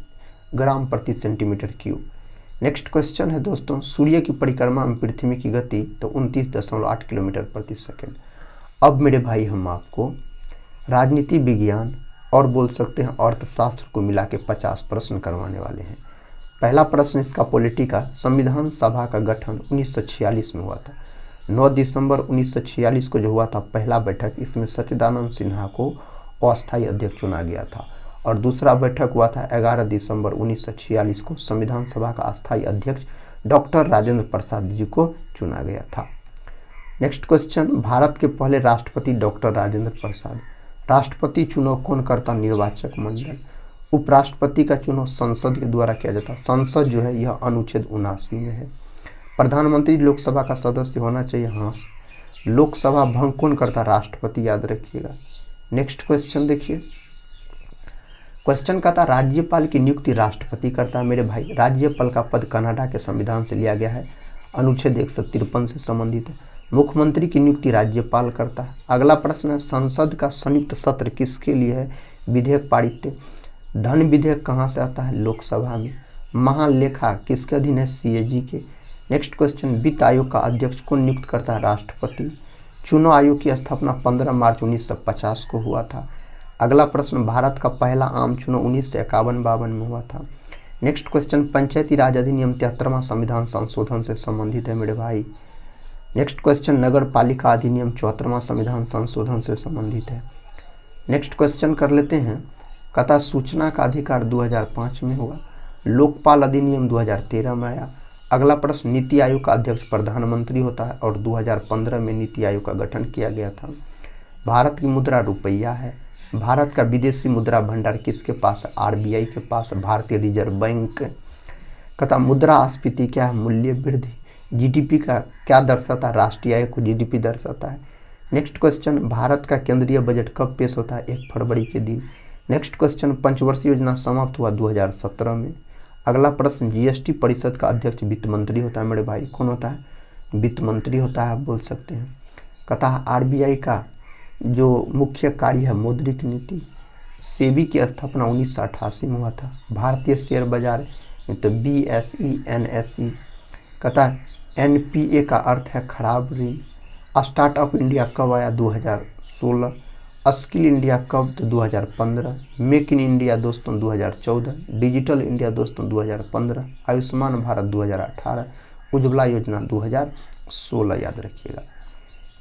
ग्राम प्रति सेंटीमीटर क्यूब। नेक्स्ट क्वेश्चन है दोस्तों, सूर्य की परिक्रमा में पृथ्वी की गति तो 29.8 किलोमीटर प्रति सेकंड। अब मेरे भाई हम आपको राजनीति विज्ञान और बोल सकते हैं अर्थशास्त्र को मिला के 50 प्रश्न करवाने वाले हैं। पहला प्रश्न इसका पॉलिटिका, संविधान सभा का गठन 1946 में हुआ था। 9 दिसंबर 1946 को जो हुआ था पहला बैठक, इसमें सच्चिदानंद सिन्हा को अस्थायी अध्यक्ष चुना गया था। और दूसरा बैठक हुआ था 11 दिसंबर 1946 को, संविधान सभा का अस्थायी अध्यक्ष डॉक्टर राजेंद्र प्रसाद जी को चुना गया था। नेक्स्ट क्वेश्चन, भारत के पहले राष्ट्रपति डॉक्टर राजेंद्र प्रसाद। राष्ट्रपति चुनाव कौन करता? निर्वाचक मंडल। उपराष्ट्रपति का चुनाव संसद के द्वारा किया जाता है। संसद जो है यह अनुच्छेद 79 में है। प्रधानमंत्री लोकसभा का सदस्य होना चाहिए। हाँ, लोकसभा भंग कौन करता? राष्ट्रपति, याद रखिएगा। नेक्स्ट क्वेश्चन देखिए, क्वेश्चन का था राज्यपाल की नियुक्ति राष्ट्रपति करता है। मेरे भाई राज्यपाल का पद कनाडा के संविधान से लिया गया है, अनुच्छेद 153 से संबंधित है। मुख्यमंत्री की नियुक्ति राज्यपाल करता है। अगला प्रश्न है, संसद का संयुक्त सत्र किसके लिए है? विधेयक पारित। धन विधेयक कहाँ से आता है? लोकसभा में। महालेखा किसके अधीन है? CAG के। नेक्स्ट क्वेश्चन, वित्त आयोग का अध्यक्ष कौन नियुक्त करता है? राष्ट्रपति। चुनाव आयोग की स्थापना 15 मार्च 1950 को हुआ था। अगला प्रश्न, भारत का पहला आम चुनाव 1951-52 में हुआ था। नेक्स्ट क्वेश्चन, पंचायती राज अधिनियम 73वां संविधान संशोधन से संबंधित है मेरे भाई। नेक्स्ट क्वेश्चन, नगर पालिका अधिनियम 74वां संविधान संशोधन से संबंधित है। नेक्स्ट क्वेश्चन कर लेते हैं, कहता सूचना का अधिकार 2005 में हुआ। लोकपाल अधिनियम 2013 में आया। अगला प्रश्न, नीति आयोग का अध्यक्ष प्रधानमंत्री होता है और 2015 में नीति आयोग का गठन किया गया था। भारत की मुद्रा रुपया है। भारत का विदेशी मुद्रा भंडार किसके पास है? आरबीआई के पास, भारतीय रिजर्व बैंक। कथा मुद्रास्फीति क्या है? मूल्य वृद्धि। जीडीपी का क्या दर्शाता है? राष्ट्रीय आय को जीडीपी दर्शाता है। नेक्स्ट क्वेश्चन, भारत का केंद्रीय बजट कब पेश होता है? 1 फरवरी के दिन। नेक्स्ट क्वेश्चन, पंचवर्षीय योजना समाप्त हुआ 2017 में। अगला प्रश्न, जीएसटी परिषद का अध्यक्ष वित्त मंत्री होता है मेरे भाई। कौन होता है? वित्त मंत्री होता है, आप बोल सकते हैं। कथा आरबीआई का जो मुख्य कार्य है मौद्रिक नीति। सेबी की स्थापना 1988 में हुआ था। भारतीय शेयर बाजार तो BSE NSE। कथा NPA का अर्थ है खराब ऋण। स्टार्टअप इंडिया कब आया? 2016। स्किल इंडिया कब? तो 2015। मेक इन इंडिया दोस्तों 2014। डिजिटल इंडिया दोस्तों 2015। आयुष्मान भारत 2018। उज्ज्वला योजना 2016, याद रखिएगा।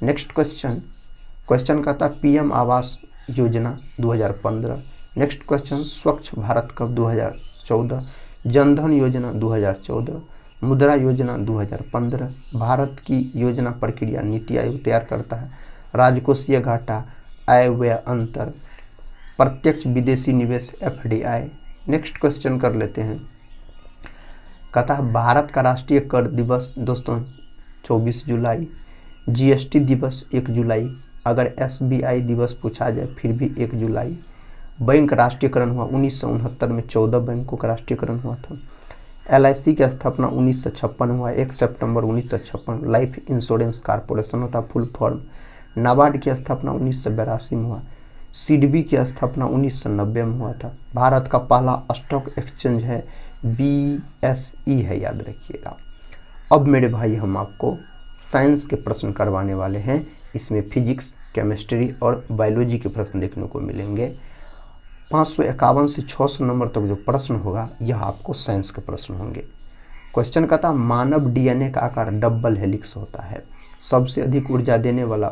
नेक्स्ट क्वेश्चन कहता है PM Awas Yojana 2015। Next question, स्वच्छ भारत कब? 2014। जनधन योजना 2014। मुद्रा योजना 2015। भारत की योजना प्रक्रिया नीति आयोग तैयार करता है। राजकोषीय घाटा, आय व्यय अंतर, प्रत्यक्ष विदेशी निवेश FDI। नेक्स्ट क्वेश्चन कर लेते हैं। कहता है भारत का राष्ट्रीय कर दिवस दोस्तों 24 जुलाई। GST दिवस 1 जुलाई। अगर SBI दिवस पूछा जाए फिर भी 1 जुलाई। बैंक राष्ट्रीयकरण हुआ 1969 में, 14 बैंकों का राष्ट्रीयकरण हुआ था। LIC की स्थापना 1956 हुआ, 1 सितंबर 1956। लाइफ इंश्योरेंस कॉर्पोरेशन होता फुल फॉर्म। नाबार्ड की स्थापना 1982 में हुआ। सिडबी की स्थापना 1990 में हुआ था। भारत का पहला स्टॉक एक्सचेंज है BSE है, याद रखिएगा। अब मेरे भाई हम आपको साइंस के प्रश्न करवाने वाले हैं। इसमें फिजिक्स, केमिस्ट्री और बायोलॉजी के प्रश्न देखने को मिलेंगे। 551 से 600 नंबर तक जो प्रश्न होगा यह आपको साइंस के प्रश्न होंगे। क्वेश्चन कहता मानव DNA का आकार डबल हेलिक्स होता है। सबसे अधिक ऊर्जा देने वाला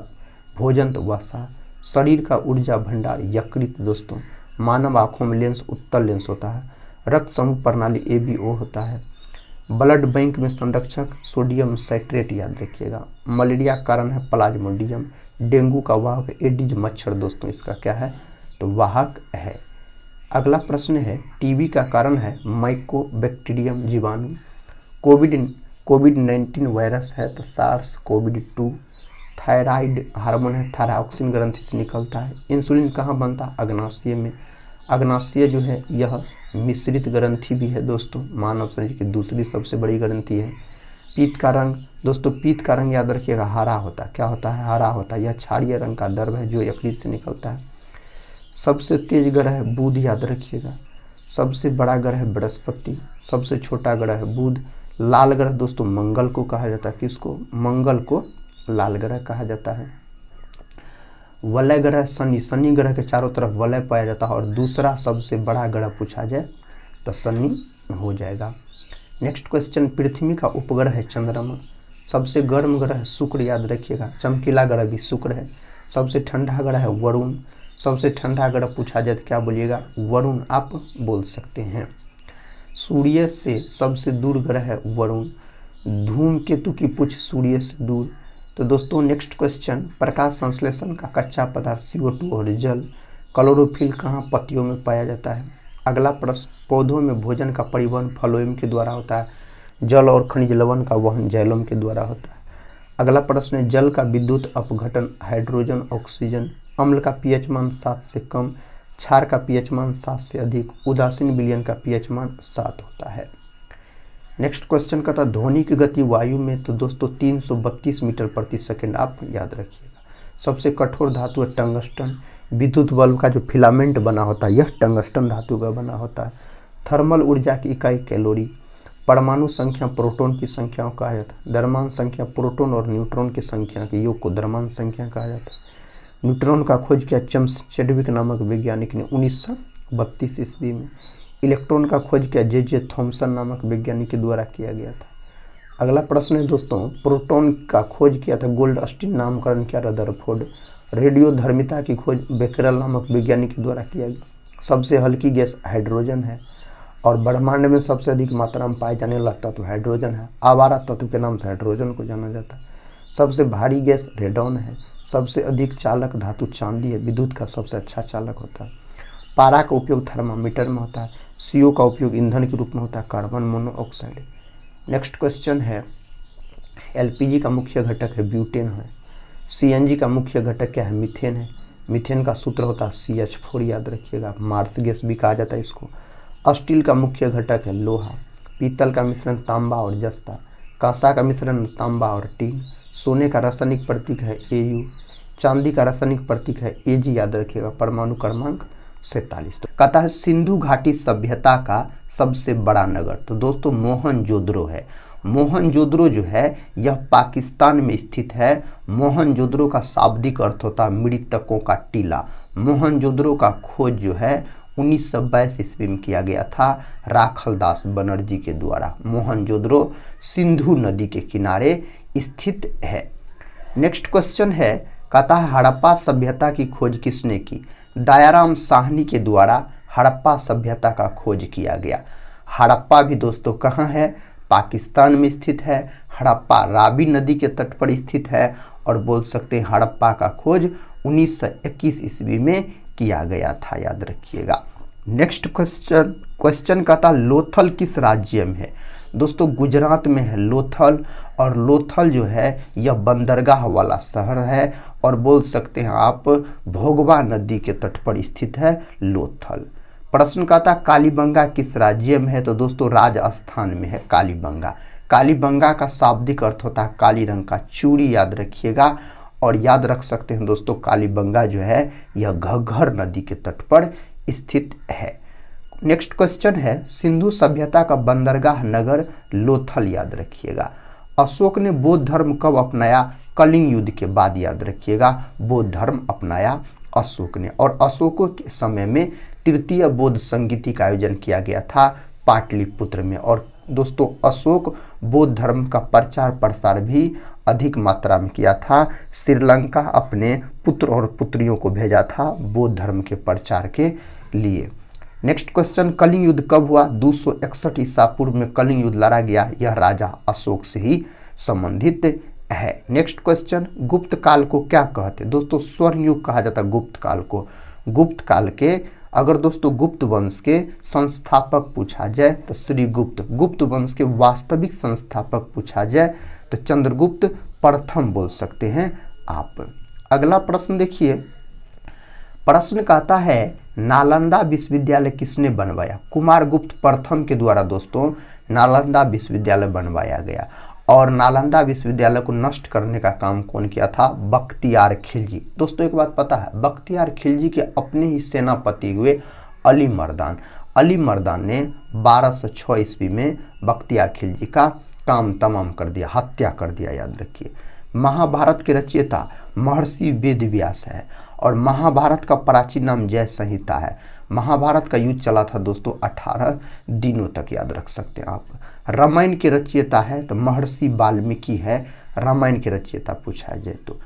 भोजन तो वसा। शरीर का ऊर्जा भंडार यकृत दोस्तों। मानव आँखों में लेंस उत्तल लेंस होता है। रक्त समूह प्रणाली ABO होता है। ब्लड बैंक में संरक्षक सोडियम साइट्रेट, याद रखिएगा। मलेरिया कारण है प्लाज्मोडियम। डेंगू का वाहक एडिज मच्छर दोस्तों इसका क्या है? तो वाहक है। अगला प्रश्न है टीबी का कारण है माइकोबैक्टीरियम जीवाणु। कोविड-19 वायरस है तो SARS-CoV-2। थायराइड हार्मोन है, थायरॉक्सिन ग्रंथि से निकलता है। इंसुलिन कहाँ बनता है? अग्नाशय में। अग्नाशय जो है यह मिश्रित ग्रंथि भी है दोस्तों, मानव शरीर की दूसरी सबसे बड़ी ग्रंथि है। पीत का रंग दोस्तों, पीत का रंग याद रखिएगा हरा होता है। क्या होता है? हरा होता है। यह क्षारीय रंग का द्रव है जो यकृत से निकलता है। सबसे तेज ग्रह है बुध, याद रखिएगा। सबसे बड़ा ग्रह है बृहस्पति। सबसे छोटा ग्रह है बुध। लाल ग्रह दोस्तों मंगल को कहा जाता है। किसको? मंगल को लाल ग्रह कहा जाता है। वलय ग्रह शनि। शनि ग्रह के चारों तरफ वलय पाया जाता है और दूसरा सबसे बड़ा ग्रह पूछा जाए तो शनि हो जाएगा। नेक्स्ट क्वेश्चन, पृथ्वी का उपग्रह है चंद्रमा। सबसे गर्म ग्रह है शुक्र, याद रखिएगा। चमकीला ग्रह भी शुक्र है। सबसे ठंडा ग्रह है वरुण। सबसे ठंडा ग्रह पूछा जाए तो क्या बोलिएगा? वरुण आप बोल सकते हैं। सूर्य से सबसे दूर ग्रह है वरुण। धूमकेतु की पूछ सूर्य से दूर। तो दोस्तों नेक्स्ट क्वेश्चन, प्रकाश संश्लेषण का कच्चा पदार्थ CO2 और जल। क्लोरोफिल कहाँ? पत्तियों में पाया जाता है। अगला प्रश्न, पौधों में भोजन का परिवहन फ्लोएम के द्वारा होता है। जल और खनिज लवण का वहन जैलोम के द्वारा होता है। अगला प्रश्न है जल का विद्युत अपघटन हाइड्रोजन ऑक्सीजन। अम्ल का pH मान 7 से कम। क्षार का pH मान 7 से अधिक। उदासीन विलयन का pH मान 7 होता है। नेक्स्ट क्वेश्चन का था ध्वनि की गति वायु में तो दोस्तों 332 मीटर प्रति सेकंड, आप याद रखिएगा। सबसे कठोर धातु है टंगस्टन। विद्युत बल्ब का जो फिलामेंट बना होता है यह टंगस्टन धातु का बना होता है। थर्मल ऊर्जा की इकाई कैलोरी। परमाणु संख्या प्रोटॉन की संख्या को कहा जाता है। द्रव्यमान संख्या प्रोटॉन और न्यूट्रॉन की संख्या के योग को द्रव्यमान संख्या कहा जाता है। न्यूट्रॉन का खोज किया चम्स चैडविक नामक वैज्ञानिक ने 1932 ईस्वी में। इलेक्ट्रॉन का खोज किया J.J. थॉमसन नामक वैज्ञानिक के द्वारा किया गया था। अगला प्रश्न है दोस्तों, प्रोटॉन का खोज किया था गोल्डस्टीन, नामकरण किया रदरफोर्ड। रेडियोधर्मिता की खोज बेकरेल नामक वैज्ञानिक के द्वारा किया गया। सबसे हल्की गैस हाइड्रोजन है और ब्रह्मांड में सबसे अधिक मात्रा में पाए जाने वाला तत्व हाइड्रोजन है। आवारा तत्व के नाम से हाइड्रोजन को जाना जाता है। सबसे भारी गैस रेडॉन है। सबसे अधिक चालक धातु चांदी है। विद्युत का सबसे अच्छा चालक होता है। पारा का उपयोग थर्मामीटर में होता है। CO का उपयोग ईंधन के रूप में होता है, कार्बन मोनोऑक्साइड। नेक्स्ट क्वेश्चन है, LPG का मुख्य घटक है ब्यूटेन है। CNG का मुख्य घटक क्या है? मीथेन है। मीथेन का सूत्र होता है CH4, याद रखिएगा। मार्स गैस भी कहा जाता है इसको। स्टील का मुख्य घटक है लोहा। पीतल का मिश्रण तांबा और जस्ता। कांसा का मिश्रण तांबा और टीन। सोने का रासायनिक प्रतीक है AU। चांदी का रासायनिक प्रतीक है AG, याद रखिएगा। परमाणु क्रमांक 47। तो कहता है सिंधु घाटी सभ्यता का सबसे बड़ा नगर, तो दोस्तों मोहनजोदड़ो है। मोहनजोदड़ो जो है यह पाकिस्तान में स्थित है। मोहनजोदड़ो का शाब्दिक अर्थ होता है मृतकों का टीला। मोहनजोदड़ो का खोज जो है 1922 ईस्वी में किया गया था राखलदास बनर्जी के द्वारा। मोहनजोदड़ो सिंधु नदी के किनारे स्थित है। नेक्स्ट क्वेश्चन है, कहता है हड़प्पा सभ्यता की खोज किसने की? दयाराम साहनी के द्वारा हड़प्पा सभ्यता का खोज किया गया। हड़प्पा भी दोस्तों कहाँ है? पाकिस्तान में स्थित है। हड़प्पा रावी नदी के तट पर स्थित है और बोल सकते हैं हड़प्पा का खोज 1921 ईस्वी में किया गया था, याद रखिएगा। नेक्स्ट क्वेश्चन कहता लोथल किस राज्य में है? दोस्तों गुजरात में है लोथल, और लोथल जो है यह बंदरगाह वाला शहर है और बोल सकते हैं आप भोगवा नदी के तट पर स्थित है लोथल। प्रश्न कहता कालीबंगा किस राज्य में है? तो दोस्तों राजस्थान में है कालीबंगा। कालीबंगा का शाब्दिक अर्थ होता है काली रंग का चूड़ी, याद रखिएगा। और याद रख सकते हैं दोस्तों कालीबंगा जो है यह घग्घर नदी के तट पर स्थित है। नेक्स्ट क्वेश्चन है, सिंधु सभ्यता का बंदरगाह नगर लोथल, याद रखिएगा। अशोक ने बौद्ध धर्म कब अपनाया? कलिंग युद्ध के बाद, याद रखिएगा। बौद्ध धर्म अपनाया अशोक ने, और अशोक के समय में तृतीय बौद्ध संगीति का आयोजन किया गया था पाटलिपुत्र में। और दोस्तों अशोक बौद्ध धर्म का प्रचार प्रसार भी अधिक मात्रा में किया था। श्रीलंका अपने पुत्र और पुत्रियों को भेजा था बौद्ध धर्म के प्रचार के लिए। नेक्स्ट क्वेश्चन, कलिंग युद्ध कब हुआ? 261 ईसा पूर्व में कलिंग युद्ध लड़ा गया। यह राजा अशोक से ही संबंधित है। नेक्स्ट क्वेश्चन, गुप्त काल को क्या कहते? दोस्तों स्वर्ण युग कहा जाता है गुप्त काल को। गुप्त काल के अगर दोस्तों गुप्त वंश के संस्थापक पूछा जाए तो श्रीगुप्त। गुप्त वंश के वास्तविक संस्थापक पूछा जाए तो चंद्रगुप्त प्रथम बोल सकते हैं आप। अगला प्रश्न देखिए, प्रश्न कहता है नालंदा विश्वविद्यालय किसने बनवाया? कुमारगुप्त प्रथम के द्वारा दोस्तों नालंदा विश्वविद्यालय बनवाया गया। और नालंदा विश्वविद्यालय को नष्ट करने का काम कौन किया था? बख्तियार खिलजी। दोस्तों एक बात पता है, बख्तियार खिलजी के अपने ही सेनापति हुए अली मर्दान। अली मर्दान ने 1206 ईस्वी में बख्तियार खिलजी का काम तमाम कर दिया, हत्या कर दिया, याद रखिए। महाभारत के रचयिता महर्षि वेदव्यास है और महाभारत का प्राचीन नाम जय संहिता है। महाभारत का युद्ध चला था दोस्तों 18 दिनों तक, याद रख सकते हैं आप। रामायण के रचयिता है तो महर्षि वाल्मीकि है, रामायण के रचयिता पूछा जाए तो।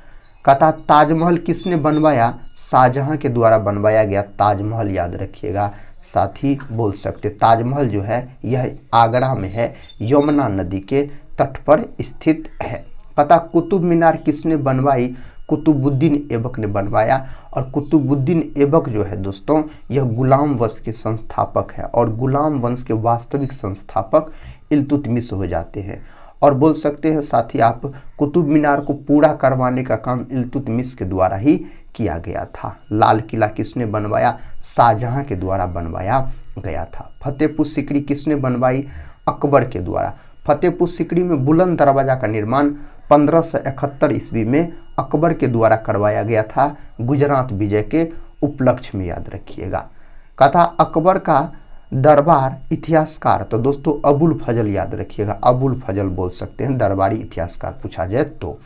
कहता ताजमहल किसने बनवाया? शाहजहां के द्वारा बनवाया गया ताजमहल, याद रखिएगा। साथ ही बोल सकते ताजमहल जो है यह आगरा में है, यमुना नदी के तट पर स्थित है। पता कुतुब मीनार किसने बनवाई? कुतुबुद्दीन ऐबक ने बनवाया। और कुतुबुद्दीन ऐबक जो है दोस्तों यह गुलाम वंश के संस्थापक है और गुलाम वंश के वास्तविक संस्थापक इल्तुतमिश हो जाते हैं। और बोल सकते हैं साथ ही आप कुतुब मीनार को पूरा करवाने का काम इल्तुतमिश के द्वारा ही किया गया था। लाल किला किसने बनवाया? शाहजहां के द्वारा बनवाया गया था। फतेहपुर सीकरी किसने बनवाई? अकबर के द्वारा। फतेहपुर सीकरी में बुलंद दरवाजा का निर्माण 1571 ईस्वी में अकबर के द्वारा करवाया गया था गुजरात विजय के उपलक्ष्य में, याद रखिएगा। कथा अकबर का दरबार इतिहासकार तो दोस्तों अबुल फजल, याद रखिएगा। अबुल फजल बोल सकते हैं दरबारी इतिहासकार पूछा जाए तो।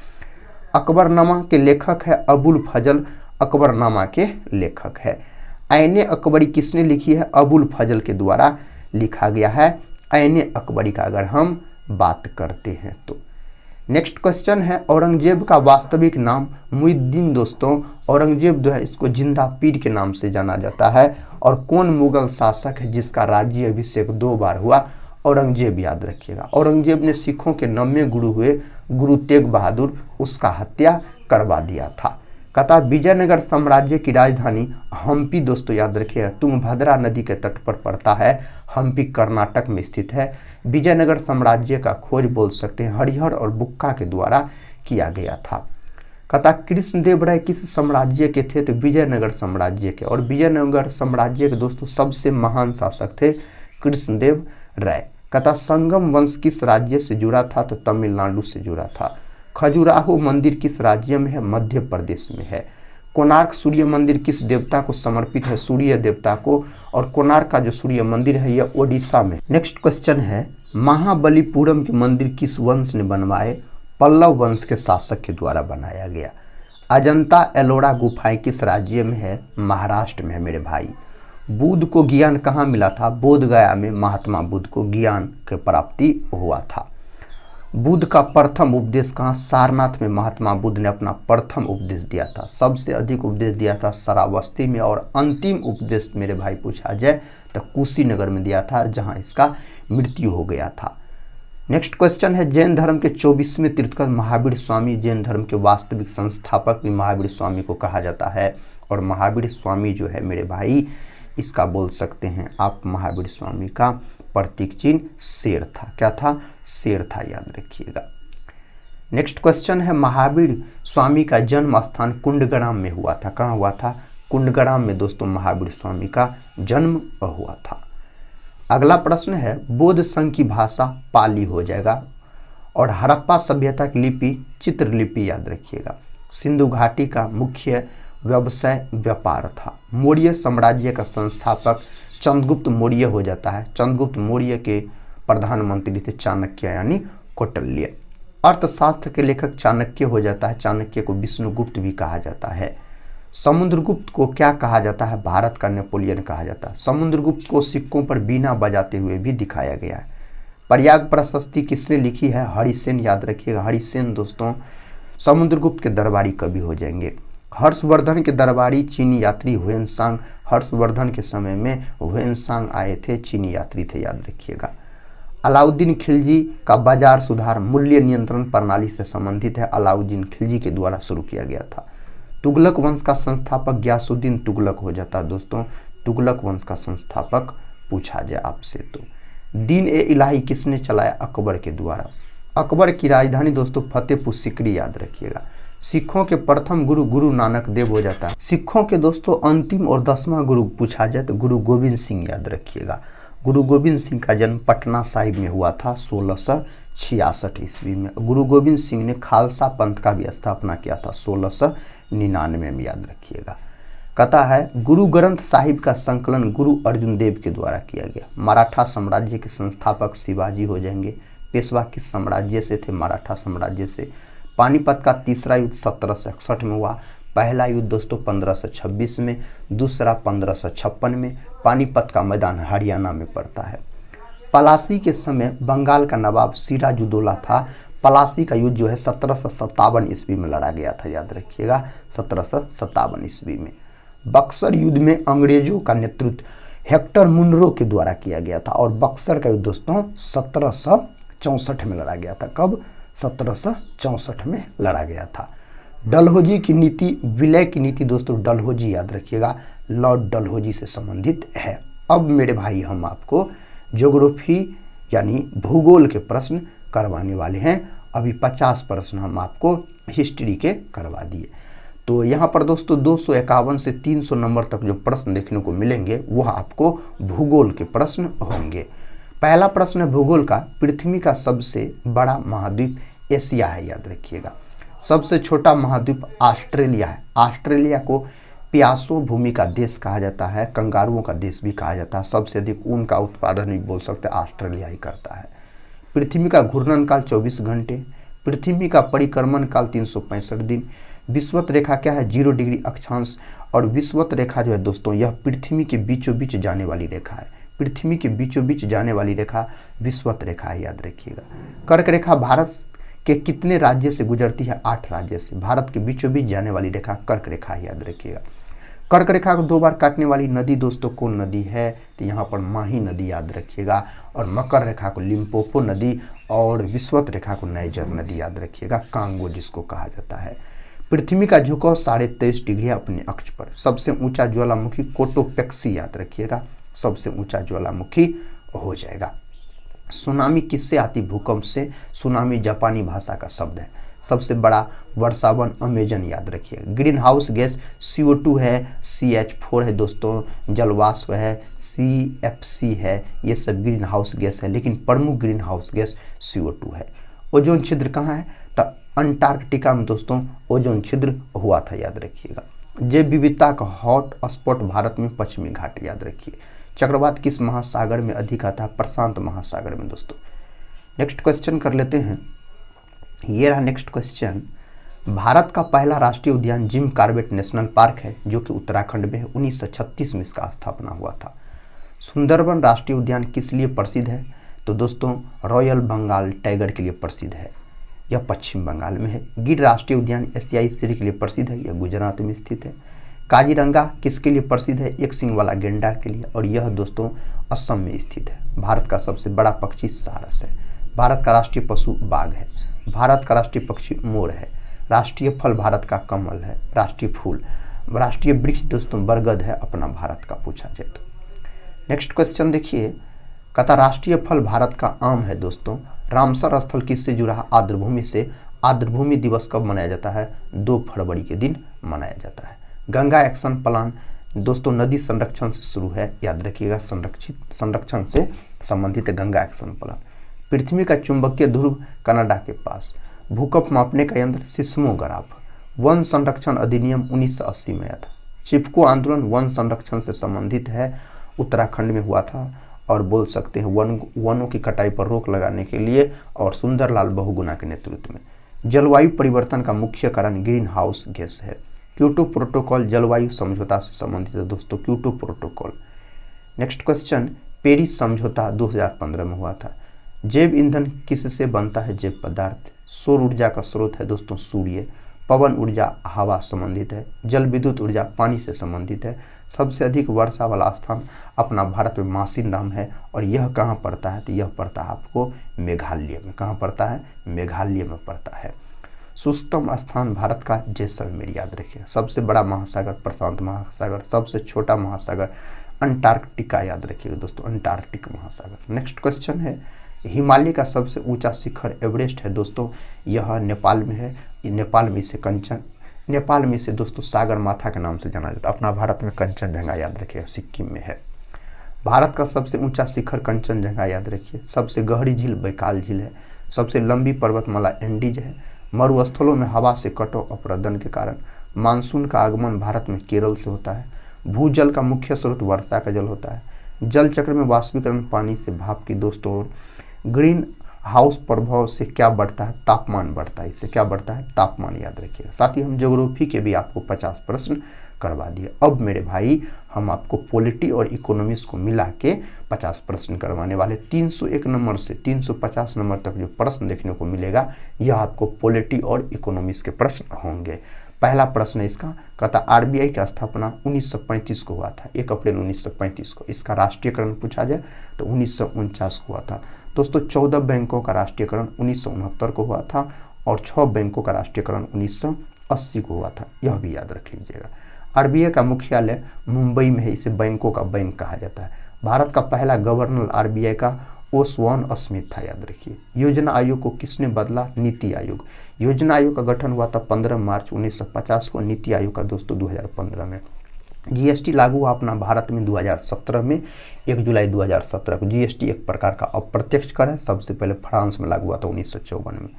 अकबरनामा के लेखक है अबुल फजल, अकबरनामा के लेखक है। ऐने अकबरी किसने लिखी है? अबुल फजल के द्वारा लिखा गया है ऐने अकबरी का अगर हम बात करते हैं तो। नेक्स्ट क्वेश्चन है औरंगजेब का वास्तविक नाम मुइज्जुद्दीन। दोस्तों औरंगजेब जो है इसको जिंदा पीर के नाम से जाना जाता है। और कौन मुगल शासक है जिसका राज्य अभिषेक 2 बार हुआ? औरंगजेब, याद रखिएगा। औरंगजेब ने सिखों के 9वें गुरु हुए गुरु तेग बहादुर, उसका हत्या करवा दिया था। कहता विजयनगर साम्राज्य की राजधानी हम्पी, दोस्तों याद रखिएगा, तुंगभद्रा नदी के तट पर पड़ता है। हम्पी कर्नाटक में स्थित है। विजयनगर साम्राज्य का खोज बोल सकते हैं हरिहर और बुक्का के द्वारा किया गया था। कहता कृष्णदेव राय किस साम्राज्य के थे? तो विजयनगर साम्राज्य के। और विजयनगर साम्राज्य के दोस्तों सबसे महान शासक थे कृष्णदेव राय। कहता संगम वंश किस राज्य से जुड़ा था? तो तमिलनाडु से जुड़ा था। खजुराहो मंदिर किस राज्य में है? मध्य प्रदेश में है। कोणार्क सूर्य मंदिर किस देवता को समर्पित है? सूर्य देवता को। और कोणार्क का जो सूर्य मंदिर है यह ओडिशा में। नेक्स्ट क्वेश्चन है महाबलीपुरम के मंदिर किस वंश ने बनवाए? पल्लव वंश के शासक के द्वारा बनाया गया। अजंता एलोरा गुफाएं किस राज्य में है? महाराष्ट्र में है मेरे भाई। बुद्ध को ज्ञान कहाँ मिला था? बोध गया में महात्मा बुद्ध को ज्ञान की प्राप्ति हुआ था। बुद्ध का प्रथम उपदेश कहाँ? सारनाथ में महात्मा बुद्ध ने अपना प्रथम उपदेश दिया था। सबसे अधिक उपदेश दिया था श्रावस्ती में। और अंतिम उपदेश मेरे भाई पूछा जाए तो कुशीनगर में दिया था, जहाँ इसका मृत्यु हो गया था। नेक्स्ट क्वेश्चन है जैन धर्म के 24वें तीर्थंकर महावीर स्वामी। जैन धर्म के वास्तविक संस्थापक भी महावीर स्वामी को कहा जाता है। और महावीर स्वामी जो है मेरे भाई इसका बोल सकते हैं आप, महावीर स्वामी का प्रतीक चिन्ह शेर था। क्या था? शेर था, याद रखिएगा। नेक्स्ट क्वेश्चन है महावीर स्वामी का जन्म स्थान कुंडग्राम में हुआ था। कहाँ हुआ था? कुंडग्राम में दोस्तों महावीर स्वामी का जन्म हुआ था। अगला प्रश्न है बौद्ध संघ की भाषा पाली हो जाएगा। और हड़प्पा सभ्यता की लिपि चित्रलिपि, याद रखिएगा। सिंधु घाटी का मुख्य व्यवसाय व्यापार था। मौर्य साम्राज्य का संस्थापक चंद्रगुप्त मौर्य हो जाता है। चंद्रगुप्त मौर्य के प्रधानमंत्री थे चाणक्य यानी कौटिल्य। अर्थशास्त्र के लेखक चाणक्य हो जाता है। चाणक्य को विष्णुगुप्त भी कहा जाता है। समुद्रगुप्त को क्या कहा जाता है? भारत का नेपोलियन कहा जाता है। समुद्रगुप्त को सिक्कों पर बीना बजाते हुए भी दिखाया गया है। प्रयाग प्रशस्ति किसने लिखी है? हरिसेन, याद रखिएगा। हरिसेन दोस्तों समुद्रगुप्त के दरबारी कवि हो जाएंगे। हर्षवर्धन के दरबारी चीनी यात्री हुएनसांग। हर्षवर्धन के समय में हुएनसांग आए थे, चीनी यात्री थे, याद रखिएगा। अलाउद्दीन खिलजी का बाजार सुधार मूल्य नियंत्रण प्रणाली से संबंधित है। अलाउद्दीन खिलजी के द्वारा शुरू किया गया था। तुगलक वंश का संस्थापक गयासुद्दीन तुगलक हो जाता है। दोस्तों तुगलक वंश का संस्थापक पूछा जाए आपसे तो दीन ए इलाही किसने चलाया? अकबर के द्वारा। अकबर की राजधानी दोस्तों फतेहपुर सिकरी, याद रखिएगा। सिखों के प्रथम गुरु गुरु नानक देव हो जाता है। सिखों के दोस्तों अंतिम और 10वां गुरु पूछा जाए तो गुरु गोविंद सिंह, याद रखिएगा। गुरु गोविंद सिंह का जन्म पटना साहिब में हुआ था 1666 ईस्वी में। गुरु गोविंद सिंह ने खालसा पंथ का भी स्थापना किया था 1699 में, याद रखिएगा। कहता है गुरु ग्रंथ साहिब का संकलन गुरु अर्जुन देव के द्वारा किया गया। मराठा साम्राज्य के संस्थापक शिवाजी हो जाएंगे। पेशवा किस साम्राज्य से थे? मराठा साम्राज्य से। पानीपत का तीसरा युद्ध 1761 में हुआ। पहला युद्ध दोस्तों 1526 में, दूसरा 1556 में। पानीपत का मैदान हरियाणा में पड़ता है। पलासी के समय बंगाल का नवाब सिराजुद्दौला था। पलासी का युद्ध जो है 1757 ईस्वी में लड़ा गया था, याद रखिएगा। 1757 ईस्वी में। बक्सर युद्ध में अंग्रेजों का नेतृत्व हेक्टर मुनरो के द्वारा किया गया था। और बक्सर का युद्ध दोस्तों 1764 में लड़ा गया था। कब? 1764 में लड़ा गया था। डलहौजी की नीति, विलय की नीति दोस्तों डलहौजी, याद रखिएगा, लॉर्ड डलहौजी से संबंधित है। अब मेरे भाई हम आपको ज्योग्राफी यानी भूगोल के प्रश्न करवाने वाले हैं। अभी 50 प्रश्न हम आपको हिस्ट्री के करवा दिए। तो यहाँ पर दोस्तों 251 से 300 नंबर तक जो प्रश्न देखने को मिलेंगे वह आपको भूगोल के प्रश्न होंगे। पहला प्रश्न है भूगोल का, पृथ्वी का सबसे बड़ा महाद्वीप एशिया है, याद रखिएगा। सबसे छोटा महाद्वीप ऑस्ट्रेलिया है। ऑस्ट्रेलिया को प्यासो भूमि का देश कहा जाता है, कंगारुओं का देश भी कहा जाता है। सबसे अधिक ऊन का उत्पादन भी बोल सकते हैं ऑस्ट्रेलिया ही करता है। पृथ्वी का घूर्णन काल 24 घंटे। पृथ्वी का परिक्रमण काल 365 दिन। विषुवत रेखा क्या है? 0 डिग्री अक्षांश। और विषुवत रेखा जो है दोस्तों यह पृथ्वी के बीचों बीच जाने वाली रेखा है। पृथ्वी के बीचों बीच जाने वाली रेखा विषुवत रेखा है, याद रखिएगा। कर्क रेखा भारत के कितने राज्य से गुजरती है? 8 राज्य से। भारत के बीचों बीच जाने वाली रेखा कर्क रेखा, याद रखिएगा। कर्क रेखा को 2 बार काटने वाली नदी दोस्तों कौन नदी है? तो यहाँ पर माही नदी, याद रखिएगा। और मकर रेखा को लिम्पोपो नदी और विषुवत रेखा को नाइजर नदी, याद रखिएगा, कांगो जिसको कहा जाता है। पृथ्वी का झुकाव 23.5 डिग्री अपने अक्ष पर। सबसे ऊंचा ज्वालामुखी कोटोपेक्सी, याद रखिएगा, सबसे ऊंचा ज्वालामुखी हो जाएगा। सुनामी किससे आती? भूकंप से। सुनामी जापानी भाषा का शब्द है। सबसे बड़ा वर्षावन अमेजन, याद रखिए। ग्रीन हाउस गैस CO2 है, CH4 है दोस्तों, जलवाष्प है, CFC है, ये सब ग्रीन हाउस गैस है, लेकिन प्रमुख ग्रीन हाउस गैस CO2 है। ओजोन छिद्र कहाँ है? तो अंटार्कटिका में दोस्तों ओजोन छिद्र हुआ था, याद रखिएगा। जैव विविधता का हॉट स्पॉट भारत में पश्चिमी घाट, याद रखिए। चक्रवात किस महासागर में अधिक आता है? प्रशांत महासागर में दोस्तों। नेक्स्ट क्वेश्चन कर लेते हैं। ये रहा नेक्स्ट क्वेश्चन। भारत का पहला राष्ट्रीय उद्यान जिम कॉर्बेट नेशनल पार्क है, जो कि उत्तराखंड में है। 1936 में इसका स्थापना हुआ था। सुंदरबन राष्ट्रीय उद्यान किस लिए प्रसिद्ध है? तो दोस्तों रॉयल बंगाल टाइगर के लिए प्रसिद्ध है, यह पश्चिम बंगाल में है। गिर राष्ट्रीय उद्यान एशियाई शेर के लिए प्रसिद्ध है, यह गुजरात में स्थित है। काजीरंगा किसके लिए प्रसिद्ध है? एक सिंग वाला गेंडा के लिए, और यह दोस्तों असम में स्थित है। भारत का सबसे बड़ा पक्षी सारस है। भारत का राष्ट्रीय पशु बाघ है। भारत का राष्ट्रीय पक्षी मोर है। राष्ट्रीय फल भारत का कमल है। राष्ट्रीय फूल, राष्ट्रीय वृक्ष दोस्तों बरगद है अपना भारत का, पूछा जाए तो। नेक्स्ट क्वेश्चन देखिए, कहता राष्ट्रीय फल भारत का आम है दोस्तों। रामसर स्थल किससे जुड़ा है? आर्द्रभूमि से। आर्द्रभूमि दिवस कब मनाया जाता है? 2 फरवरी के दिन मनाया जाता है। गंगा एक्शन प्लान दोस्तों नदी संरक्षण से शुरू है, याद रखिएगा, संरक्षण से संबंधित है गंगा एक्शन प्लान। पृथ्वी का चुंबकीय ध्रुव कनाडा के पास। भूकंप मापने का यंत्र सिस्मोग्राफ। वन संरक्षण अधिनियम 1980 में आया था। चिपको आंदोलन वन संरक्षण से संबंधित है, उत्तराखंड में हुआ था, और बोल सकते हैं वनों की कटाई पर रोक लगाने के लिए, और सुंदरलाल बहुगुणा के नेतृत्व में। जलवायु परिवर्तन का मुख्य कारण ग्रीन हाउस गैस है। क्योटो प्रोटोकॉल जलवायु समझौता से संबंधित है दोस्तों, Kyoto protocol. Next question, Paris समझौता 2015 में हुआ था। जैव ईंधन किससे बनता है? जैव पदार्थ। सौर ऊर्जा का स्रोत है दोस्तों सूर्य। पवन ऊर्जा हवा संबंधित है। जल विद्युत ऊर्जा पानी से संबंधित है। सबसे अधिक वर्षा वाला स्थान अपना भारत में मासिनराम है, और यह कहाँ पड़ता है? तो यह पड़ता है आपको मेघालय में। कहाँ पड़ता है? मेघालय में पड़ता है। सुस्तम स्थान भारत का जैसलमेर, याद रखिए। सबसे बड़ा महासागर प्रशांत महासागर। सबसे छोटा महासागर अंटार्कटिका, याद रखिएगा दोस्तों, अंटार्कटिक महासागर। नेक्स्ट क्वेश्चन है, हिमालय का सबसे ऊंचा शिखर एवरेस्ट है दोस्तों, यह नेपाल में है। नेपाल में इसे दोस्तों सागर माथा के नाम से जाना जाता है। अपना भारत में कंचनजंगा, याद रखिएगा, सिक्किम में है। भारत का सबसे ऊंचा शिखर कंचनजंगा, याद रखिए। सबसे गहरी झील बैकाल झील है। सबसे लंबी पर्वतमाला एंडीज है। मरुस्थलों में हवा से कटाव अप्रदन के कारण मानसून का आगमन भारत में केरल से होता है। भूजल का मुख्य स्रोत वर्षा का जल होता है। जल चक्र में वाष्पीकरण पानी से भाप की दोस्तों। ग्रीन हाउस प्रभाव से क्या बढ़ता है? तापमान बढ़ता है। इससे क्या बढ़ता है? तापमान, याद रखिएगा। साथ ही हम ज्योग्राफी के भी आपको 50 प्रश्न करवा दिए। अब मेरे भाई हम आपको पॉलिटी और इकोनॉमिक्स को मिला के 50 प्रश्न करवाने वाले। 301 नंबर से 350 नंबर तक जो प्रश्न देखने को मिलेगा, यह आपको पॉलिटी और इकोनॉमिक्स के प्रश्न होंगे। पहला प्रश्न है इसका, कहता RBI की स्थापना 1935 को हुआ था, 1 अप्रैल 1935 को। इसका राष्ट्रीयकरण पूछा जाए तो 1949 को हुआ था दोस्तों। 14 बैंकों का राष्ट्रीयकरण 1969 को हुआ था, और 6 बैंकों का राष्ट्रीयकरण 1980 को हुआ था, यह भी याद रख लीजिएगा। RBI का मुख्यालय मुंबई में है, इसे बैंकों का बैंक कहा जाता है। भारत का पहला गवर्नर RBI का ओसवान स्मिथ था, याद रखिए। योजना आयोग को किसने बदला? नीति आयोग। योजना आयोग का गठन हुआ था 15 मार्च 1950 को। नीति आयोग का दोस्तों 2015 में। GST लागू हुआ अपना भारत में 2017 में, 1 जुलाई 2017 को। GST एक प्रकार का अप्रत्यक्ष कर है, सबसे पहले फ्रांस में लागू हुआ था 1954 में।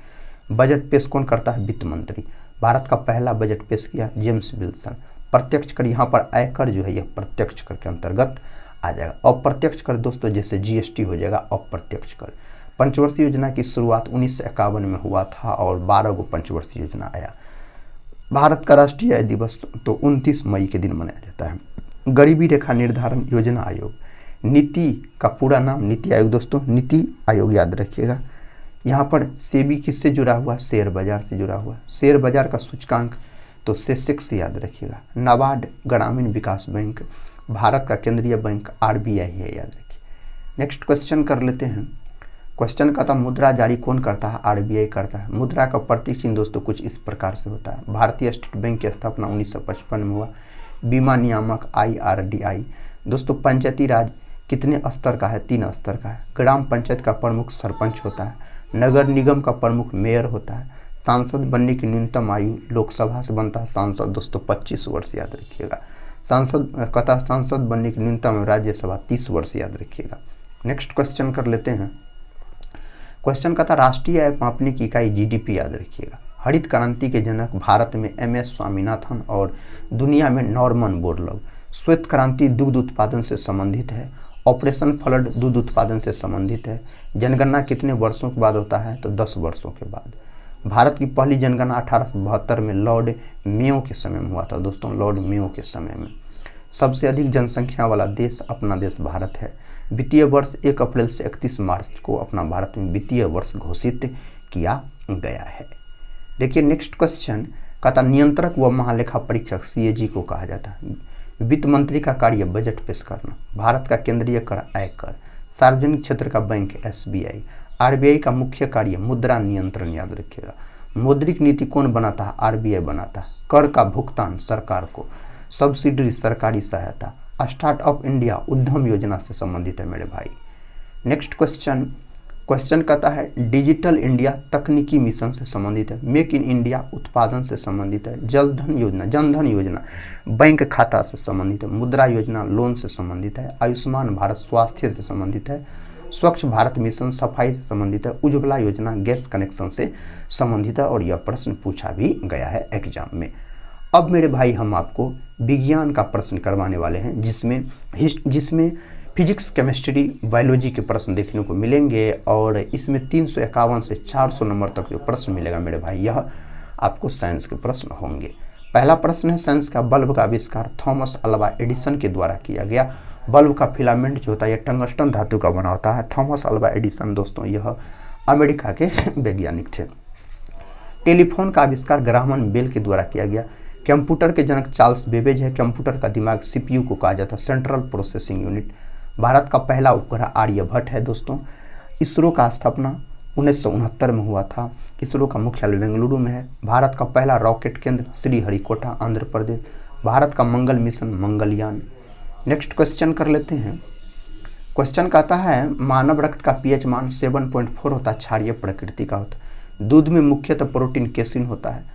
बजट पेश कौन करता है? वित्त मंत्री। भारत का पहला बजट पेश किया जेम्स विल्सन। प्रत्यक्ष कर, यहाँ पर आयकर जो है यह प्रत्यक्ष कर के अंतर्गत आ जाएगा। अप्रत्यक्ष कर दोस्तों जैसे GST हो जाएगा अप्रत्यक्ष कर। पंचवर्षीय योजना की शुरुआत 1951 में हुआ था, और 12 गो पंचवर्षीय योजना आया। भारत का राष्ट्रीय दिवस तो 29 मई के दिन मनाया जाता है। गरीबी रेखा निर्धारण योजना आयोग। नीति का पूरा नाम नीति आयोग दोस्तों, नीति आयोग याद रखिएगा। यहाँ पर सेबी किससे जुड़ा हुआ, शेयर बाजार से जुड़ा हुआ। शेयर बाजार का सूचकांक तो सेंसेक्स याद रखिएगा। नाबार्ड ग्रामीण विकास बैंक, भारत का केंद्रीय बैंक आरबीआई है, याद रखिए। नेक्स्ट क्वेश्चन कर लेते हैं। क्वेश्चन का था मुद्रा जारी कौन करता है, आरबीआई करता है। मुद्रा का प्रतीक चिन्ह दोस्तों कुछ इस प्रकार से होता है। भारतीय स्टेट बैंक की स्थापना 1955 में हुआ। बीमा नियामक आईआरडीआई। दोस्तों पंचायती राज कितने स्तर का है, 3 स्तर का है। ग्राम पंचायत का प्रमुख सरपंच होता है। नगर निगम का प्रमुख मेयर होता है। सांसद बनने की न्यूनतम आयु, लोकसभा से बनता है सांसद दोस्तों 25 वर्ष, याद रखिएगा। सांसद बनने की न्यूनतम, राज्यसभा 30 वर्ष, याद रखिएगा। नेक्स्ट क्वेश्चन कर लेते हैं। क्वेश्चन का था राष्ट्रीय आय मापने की इकाई जीडीपी, याद रखिएगा। हरित क्रांति के जनक भारत में एमएस स्वामीनाथन और दुनिया में नॉर्मन बोरलॉग। श्वेत क्रांति दुग्ध उत्पादन से संबंधित है। ऑपरेशन फ्लड दूध उत्पादन से संबंधित है। जनगणना कितने वर्षों के बाद होता है, तो 10 वर्षों के बाद। भारत की पहली जनगणना 1872 में लॉर्ड मेयो के समय में हुआ था दोस्तों, लॉर्ड मेयो के समय में। सबसे अधिक जनसंख्या वाला देश अपना देश भारत है। वित्तीय वर्ष 1 अप्रैल से 31 मार्च को अपना भारत में वित्तीय वर्ष घोषित किया गया है। देखिए नेक्स्ट क्वेश्चन का था नियंत्रक व महालेखा परीक्षक सीएजी को कहा जाता है। वित्त मंत्री का कार्य बजट पेश करना। भारत का केंद्रीय कर आयकर। सार्वजनिक क्षेत्र का बैंक एसबीआई। आरबीआई का मुख्य कार्य मुद्रा नियंत्रण, याद रखिएगा। मौद्रिक नीति कौन बनाता है, आरबीआई बनाता है। कर का भुगतान सरकार को। सब्सिडी सरकारी सहायता। स्टार्टअप इंडिया उद्यम योजना से संबंधित है मेरे भाई। नेक्स्ट क्वेश्चन कहता है डिजिटल इंडिया तकनीकी मिशन से संबंधित है। मेक इन इंडिया उत्पादन से संबंधित है। जनधन योजना बैंक खाता से संबंधित है। मुद्रा योजना लोन से संबंधित है। आयुष्मान भारत स्वास्थ्य से संबंधित है। स्वच्छ भारत मिशन सफाई से संबंधित है। उज्ज्वला योजना गैस कनेक्शन से संबंधित है। और यह प्रश्न पूछा भी गया है एग्जाम में। अब मेरे भाई हम आपको विज्ञान का प्रश्न करवाने वाले हैं, जिसमें फिजिक्स केमिस्ट्री बायोलॉजी के प्रश्न देखने को मिलेंगे। और इसमें 351 से 400 नंबर तक जो प्रश्न मिलेगा मेरे भाई, यह आपको साइंस के प्रश्न होंगे। पहला प्रश्न है साइंस का बल्ब का आविष्कार थॉमस अल्वा एडिसन के द्वारा किया गया। बल्ब का फिलामेंट जो होता है यह टंगस्टन धातु का बना होता है। थॉमस अल्वा एडिसन दोस्तों यह अमेरिका के वैज्ञानिक थे। टेलीफोन का आविष्कार ग्राहम बेल के द्वारा किया गया। कंप्यूटर के जनक चार्ल्स बेबेज है। कंप्यूटर का दिमाग सीपीयू को कहा जाता है, सेंट्रल प्रोसेसिंग यूनिट। भारत का पहला उपग्रह आर्यभट्ट है दोस्तों। इसरो का स्थापना 1969 में हुआ था। इसरो का मुख्यालय बेंगलुरु में है। भारत का पहला रॉकेट केंद्र श्रीहरिकोटा आंध्र प्रदेश। भारत का मंगल मिशन मंगलयान। नेक्स्ट क्वेश्चन कर लेते हैं। क्वेश्चन कहता है मानव रक्त का पीएच मान 7.4 होता है, क्षारीय प्रकृति का होता है। दूध में मुख्यतः प्रोटीन केसिन होता है।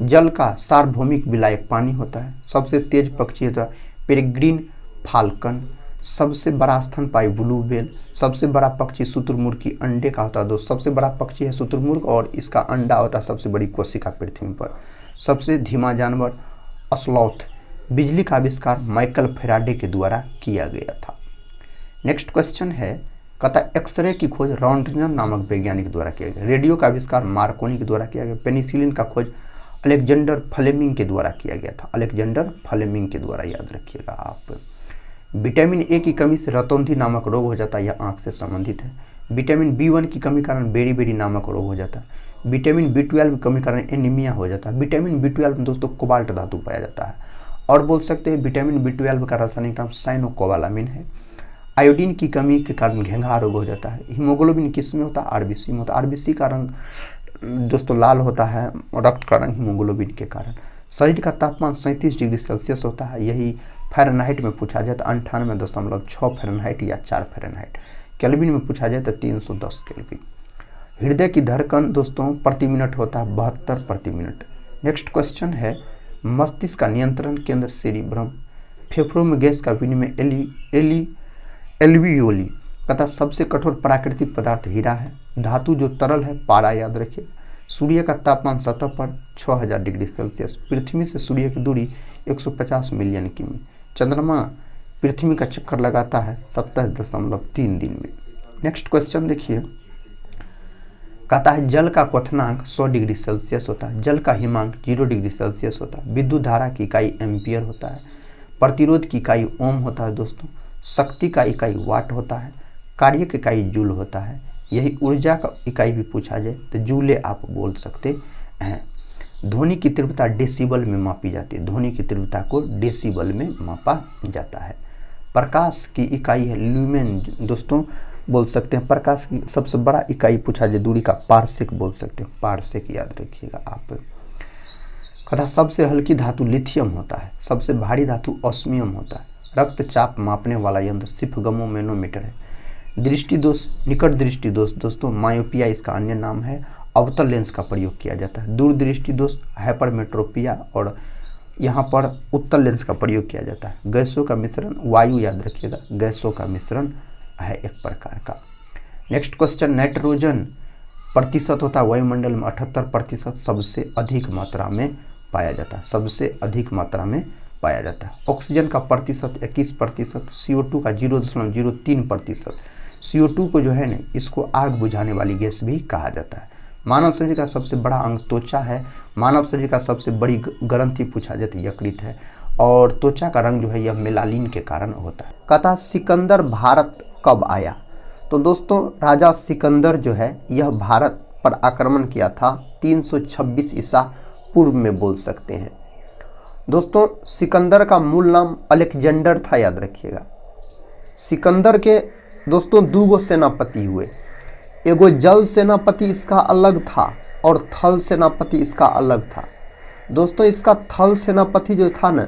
जल का सार्वभौमिक विलायक पानी होता है। सबसे तेज पक्षी होता है पेरेग्रीन फाल्कन। सबसे बड़ा स्तनपायी ब्लू व्हेल। सबसे बड़ा पक्षी शुतुरमुर्ग की अंडे का होता है दोस्तों। सबसे बड़ा पक्षी है शुतुरमुर्ग और इसका अंडा होता है सबसे बड़ी कोशिका पृथ्वी पर। सबसे धीमा जानवर स्लॉथ। बिजली का आविष्कार माइकल फैराडे के द्वारा किया गया था। नेक्स्ट क्वेश्चन है कहता एक्सरे की खोज रॉन्ट्रिनन नामक वैज्ञानिक द्वारा किया गया। रेडियो का आविष्कार मार्कोनी के द्वारा किया गया। पेनिसिलिन का खोज अलेक्जेंडर फ्लेमिंग के द्वारा किया गया था, अलेक्जेंडर फ्लेमिंग के द्वारा, याद रखिएगा आप। विटामिन ए की कमी से रतौंधी नामक रोग हो जाता है, यह आंख से संबंधित है। विटामिन B1 की कमी कारण बेरी नामक रोग हो जाता है। विटामिन B12 की कमी कारण एनीमिया हो जाता है। विटामिन B12 में दोस्तों कोबाल्ट धातु पाया जाता है। और बोल सकते हैं विटामिन B12 का रासायनिक नाम साइनोकोबालामिन है। आयोडीन की कमी के कारण घेंघा रोग हो जाता है। हीमोग्लोबिन किस में होता है, आरबीसी में होता है। आरबीसी का रंग दोस्तों लाल होता है, रक्त का रंग हीमोग्लोबिन के कारण। शरीर का तापमान 37 डिग्री सेल्सियस होता है, यही फ़ारेनहाइट में पूछा जाए तो 98.6 फ़ारेनहाइट या 4 फ़ारेनहाइट। केल्विन में पूछा जाए तो 310 केल्विन। हृदय की धड़कन दोस्तों प्रति मिनट होता है 72 प्रति मिनट। नेक्स्ट क्वेश्चन है मस्तिष्क का नियंत्रण केंद्र सेरिब्रम। फेफड़ों में गैस का विनिमय एल्वियोली। तथा सबसे कठोर प्राकृतिक पदार्थ हीरा है। धातु जो तरल है पारा, याद रखिए। सूर्य का तापमान सतह पर 6000 डिग्री सेल्सियस। पृथ्वी से सूर्य की दूरी 150 मिलियन किमी। चंद्रमा पृथ्वी का चक्कर लगाता है 27.3 दिन में। नेक्स्ट क्वेश्चन देखिए, कहता है जल का क्वथनांक 100 डिग्री सेल्सियस होता है। जल का हिमांक 0 डिग्री सेल्सियस होता है। विद्युत धारा की इकाई एम्पियर होता है। प्रतिरोध की इकाई ओम होता है दोस्तों। शक्ति का इकाई वाट होता है। कार्य की इकाई जूल होता है। यही ऊर्जा का इकाई भी पूछा जाए तो जूले आप बोल सकते हैं। ध्वनि की तीव्रता डेसिबल में मापी जाती है, ध्वनि की तीव्रता को डेसिबल में मापा जाता है। प्रकाश की इकाई है ल्यूमेन दोस्तों बोल सकते हैं। प्रकाश की सबसे बड़ा इकाई पूछा जाए दूरी का पारसेक बोल सकते हैं, पारसेक याद रखिएगा आप। कथा सबसे हल्की धातु लिथियम होता है, सबसे भारी धातु ऑस्मियम होता है। रक्तचाप मापने वाला यंत्र सिफगमोमेनोमीटर है। दृष्टि दोष, निकट दृष्टि दोष दोस्तों मायोपिया इसका अन्य नाम है, अवतल लेंस का प्रयोग किया जाता है। दूरदृष्टि दोष हाइपरमेट्रोपिया और यहाँ पर उत्तल लेंस का प्रयोग किया जाता है। गैसों का मिश्रण, वायु याद रखिएगा, गैसों का मिश्रण है एक प्रकार का। नेक्स्ट क्वेश्चन, नाइट्रोजन प्रतिशत होता है वायुमंडल में 78% सबसे अधिक मात्रा में पाया जाता है, सबसे अधिक मात्रा में पाया जाता है। ऑक्सीजन का प्रतिशत 21%, CO2 का 0.03%। CO2 को जो है ना इसको आग बुझाने वाली गैस भी कहा जाता है। मानव शरीर का सबसे बड़ा अंग त्वचा है। मानव शरीर का सबसे बड़ी ग्रंथि पूछा जाए तो यकृत है और त्वचा का रंग जो है यह मेलानिन के कारण होता है। कथा सिकंदर भारत कब आया? तो दोस्तों राजा सिकंदर जो है यह भारत पर आक्रमण किया था 326 ईसा पूर्व में बोल सकते हैं। दोस्तों सिकंदर का मूल नाम अलेक्जेंडर था, याद रखिएगा। सिकंदर के दोस्तों दूगो सेनापति हुए, एगो जल सेनापति इसका अलग था और थल सेनापति इसका अलग था। दोस्तों इसका थल सेनापति जो था ना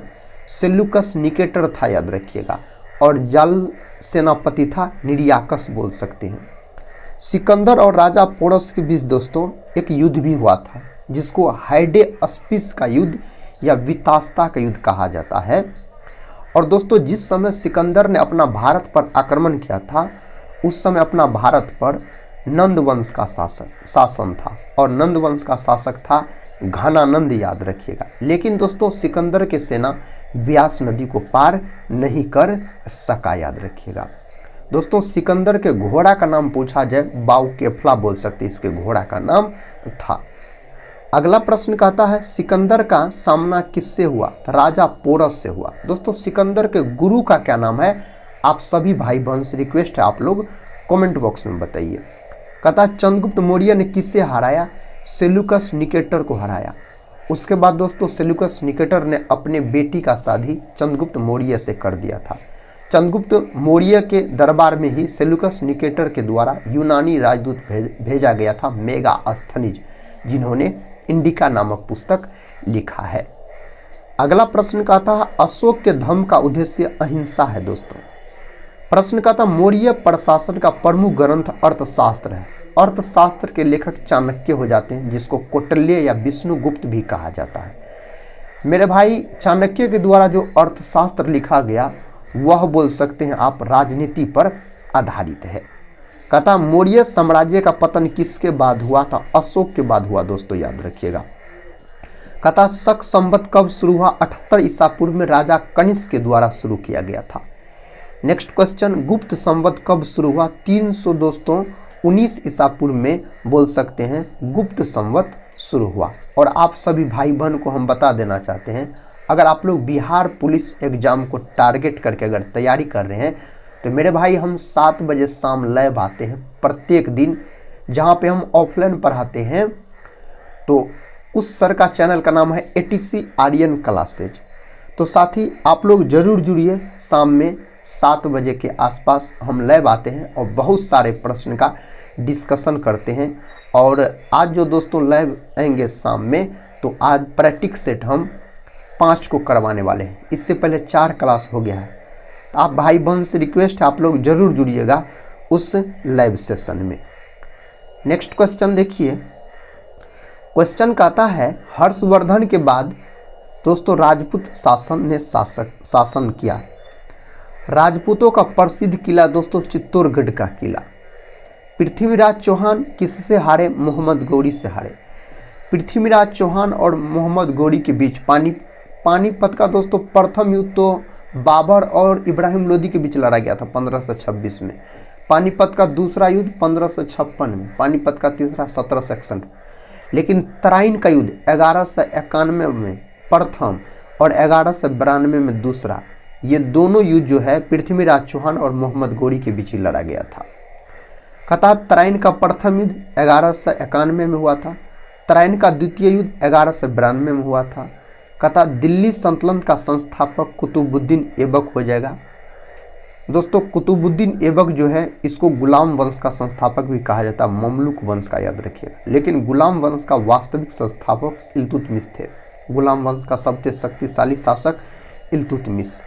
सेल्यूकस निकेटर था, याद रखिएगा, और जल सेनापति था निरियाकस बोल सकते हैं। सिकंदर और राजा पोरस के बीच दोस्तों एक युद्ध भी हुआ था जिसको हाइडेस्पिस का युद्ध या वितास्ता का युद्ध कहा जाता है। और दोस्तों जिस समय सिकंदर ने अपना भारत पर आक्रमण किया था उस समय अपना भारत पर नंद वंश का शासन था और नंद वंश का शासक था घनानंद, याद रखिएगा। लेकिन दोस्तों सिकंदर की सेना व्यास नदी को पार नहीं कर सका, याद रखिएगा। दोस्तों सिकंदर के घोड़ा का नाम पूछा जाए बाउकेफ्ला बोल सकते, इसके घोड़ा का नाम था। अगला प्रश्न कहता है सिकंदर का सामना किससे हुआ? राजा पोरस से हुआ। दोस्तों सिकंदर के गुरु का क्या नाम है? आप सभी भाई बहन से रिक्वेस्ट है आप लोग कमेंट बॉक्स में बताइए। कहता चंद्रगुप्त मौर्य ने किससे हराया? सेल्यूकस निकेटर को हराया। उसके बाद दोस्तों सेल्यूकस निकेटर ने अपने बेटी का शादी चंद्रगुप्त मौर्य से कर दिया था। चंद्रगुप्त मौर्य के दरबार में ही सेल्यूकस निकेटर के द्वारा यूनानी राजदूत भेजा गया था मेगास्थनीज, जिन्होंने इंडिका नामक पुस्तक लिखा है। अगला प्रश्न का था अशोक के धर्म का उद्देश्य अहिंसा है। दोस्तों प्रश्न का था मौर्य प्रशासन का प्रमुख ग्रंथ अर्थशास्त्र है। अर्थशास्त्र के लेखक चाणक्य हो जाते हैं, जिसको कौटिल्य या विष्णुगुप्त भी कहा जाता है। मेरे भाई चाणक्य के द्वारा जो अर्थशास्त्र लिखा गया वह बोल सकते हैं आप राजनीति पर आधारित है। कथा मौर्य साम्राज्य का पतन किसके बाद हुआ था? अशोक के बाद हुआ दोस्तों, याद रखिएगा। कथा शक संवत कब शुरू हुआ? 78 ईसा पूर्व में राजा कनिष्क के द्वारा शुरू किया गया था। नेक्स्ट क्वेश्चन गुप्त संवत कब शुरू हुआ? 300 दोस्तों 19 ईसा पूर्व में बोल सकते हैं गुप्त संवत शुरू हुआ। और आप सभी भाई बहन को हम बता देना चाहते हैं, अगर आप लोग बिहार पुलिस एग्जाम को टारगेट करके अगर तैयारी कर रहे हैं तो मेरे भाई हम 7 बजे शाम लैब आते हैं प्रत्येक दिन, जहाँ पे हम ऑफलाइन पढ़ाते हैं। तो उस सर का चैनल का नाम है ATC आर्यन क्लासेज। तो साथी आप लोग जरूर जुड़िए, शाम में 7 बजे के आसपास हम लैब आते हैं और बहुत सारे प्रश्न का डिस्कशन करते हैं। और आज जो दोस्तों लैब आएंगे शाम में, तो आज प्रैक्टिस सेट हम 5 को करवाने वाले हैं। इससे पहले 4 क्लास हो गया है। तो आप भाई बहन से रिक्वेस्ट है आप लोग जरूर जुड़िएगा उस लाइव सेशन में। नेक्स्ट क्वेश्चन देखिए, क्वेश्चन कहता है हर्षवर्धन के बाद दोस्तों राजपूत शासन ने शासन किया। राजपूतों का प्रसिद्ध किला दोस्तों चित्तौड़गढ़ का किला। पृथ्वीराज चौहान किससे हारे? मोहम्मद गौरी से हारे। पृथ्वीराज चौहान और मोहम्मद गौरी के बीच पानीपत का दोस्तों प्रथम युद्ध तो बाबर और इब्राहिम लोदी के बीच लड़ा गया था 1526 में। पानीपत का दूसरा युद्ध 1556 में। पानीपत का तीसरा 1761। लेकिन तराइन का युद्ध 1191 में प्रथम और 1192 में दूसरा, ये दोनों युद्ध जो है पृथ्वीराज चौहान और मोहम्मद गौरी के बीच ही लड़ा गया था। कथा तराइन का प्रथम युद्ध 1191 में हुआ था। तराइन का द्वितीय युद्ध 1192 में हुआ था। कथा दिल्ली सल्तनत का संस्थापक कुतुबुद्दीन ऐबक हो जाएगा। दोस्तों कुतुबुद्दीन ऐबक जो है इसको गुलाम वंश का संस्थापक भी कहा जाता है, ममलूक वंश का याद रखिएगा। लेकिन गुलाम वंश का वास्तविक संस्थापक इल्तुतमिश थे। गुलाम वंश का सबसे शक्तिशाली शासक इल्तुतमिश।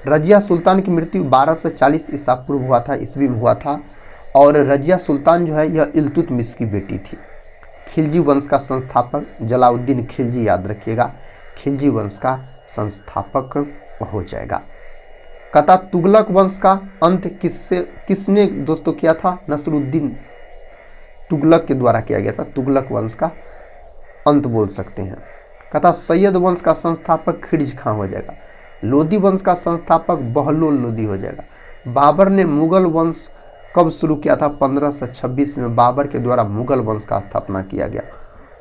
रजिया सुल्तान की मृत्यु 1240 ईसा पूर्व हुआ था, ईस्वी में हुआ था। और रजिया सुल्तान जो है यह इल्तुतमिश की बेटी थी। खिलजी वंश का संस्थापक जलाउद्दीन खिलजी, याद रखिएगा, खिलजी वंश का संस्थापक हो जाएगा। कथा तुगलक वंश का अंत किसने दोस्तों किया था? नसरुद्दीन तुगलक के द्वारा किया गया था। तुगलक वंश का अंत बोल सकते हैं। कथा सैयद वंश का संस्थापक खिरिज खां हो जाएगा। लोदी वंश का संस्थापक बहलोल लोदी हो जाएगा। बाबर ने मुगल वंश कब शुरू किया था? 1526 में बाबर के द्वारा मुगल वंश का स्थापना किया गया।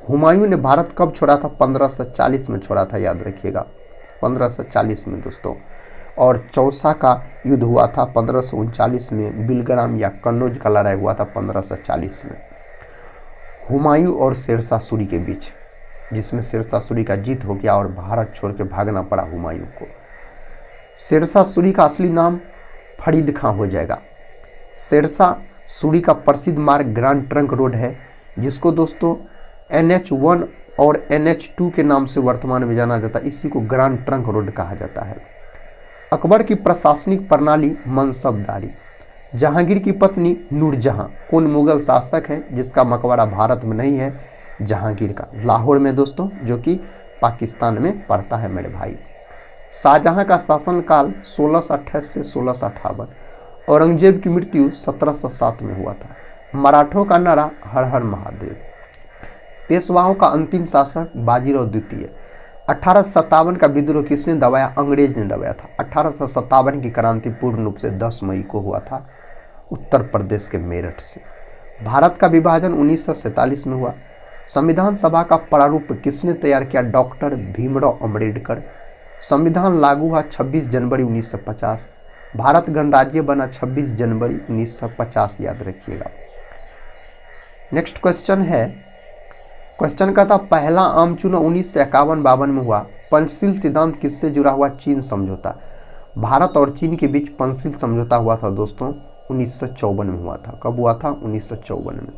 हुमायूं ने भारत कब छोड़ा था? 1540 में छोड़ा था, याद रखिएगा, 1540 में दोस्तों। और चौसा का युद्ध हुआ था 1539 में। बिलग्राम या कन्नौज का लड़ाई हुआ था 1540 में हुमायूं और शेरशाह सूरी के बीच, जिसमें शेरशाह सूरी का जीत हो गया और भारत छोड़ के भागना पड़ा हुमायूं को। शेरशाह सूरी का असली नाम फरीद खां हो जाएगा। शेरशाह सूरी का प्रसिद्ध मार्ग ग्रैंड ट्रंक रोड है, जिसको दोस्तों NH1 और NH2 के नाम से वर्तमान में जाना जाता है। इसी को ग्रैंड ट्रंक रोड कहा जाता है। अकबर की प्रशासनिक प्रणाली मनसबदारी। जहांगीर की पत्नी नूरजहां कौन मुगल शासक है जिसका मकबरा भारत में नहीं है? जहांगीर का, लाहौर में दोस्तों, जो कि पाकिस्तान में पड़ता है मेरे भाई। शाहजहां का शासनकाल 1628 से 1658। औरंगजेब की मृत्यु 1707 में हुआ था। मराठों का नारा हर हर महादेव। पेशवाओं का अंतिम शासक बाजीराव द्वितीय। 1857 का विद्रोह किसने दबाया? अंग्रेज ने दबाया था। 1857 की क्रांति पूर्ण रूप से 10 मई को हुआ था उत्तर प्रदेश के मेरठ से। भारत का विभाजन 1947 में हुआ। संविधान सभा का प्रारूप किसने तैयार किया? डॉक्टर भीमराव अम्बेडकर। संविधान लागू हुआ 26 जनवरी 1950। भारत गणराज्य बना 26 जनवरी 1950, याद रखिएगा। नेक्स्ट क्वेश्चन है, क्वेश्चन का था पहला आम चुनाव 1951-52 में हुआ। पंचशील सिद्धांत किससे जुड़ा हुआ? चीन समझौता। भारत और चीन के बीच पंचशील समझौता हुआ था दोस्तों 1954 में हुआ था। कब हुआ था? 1954 में।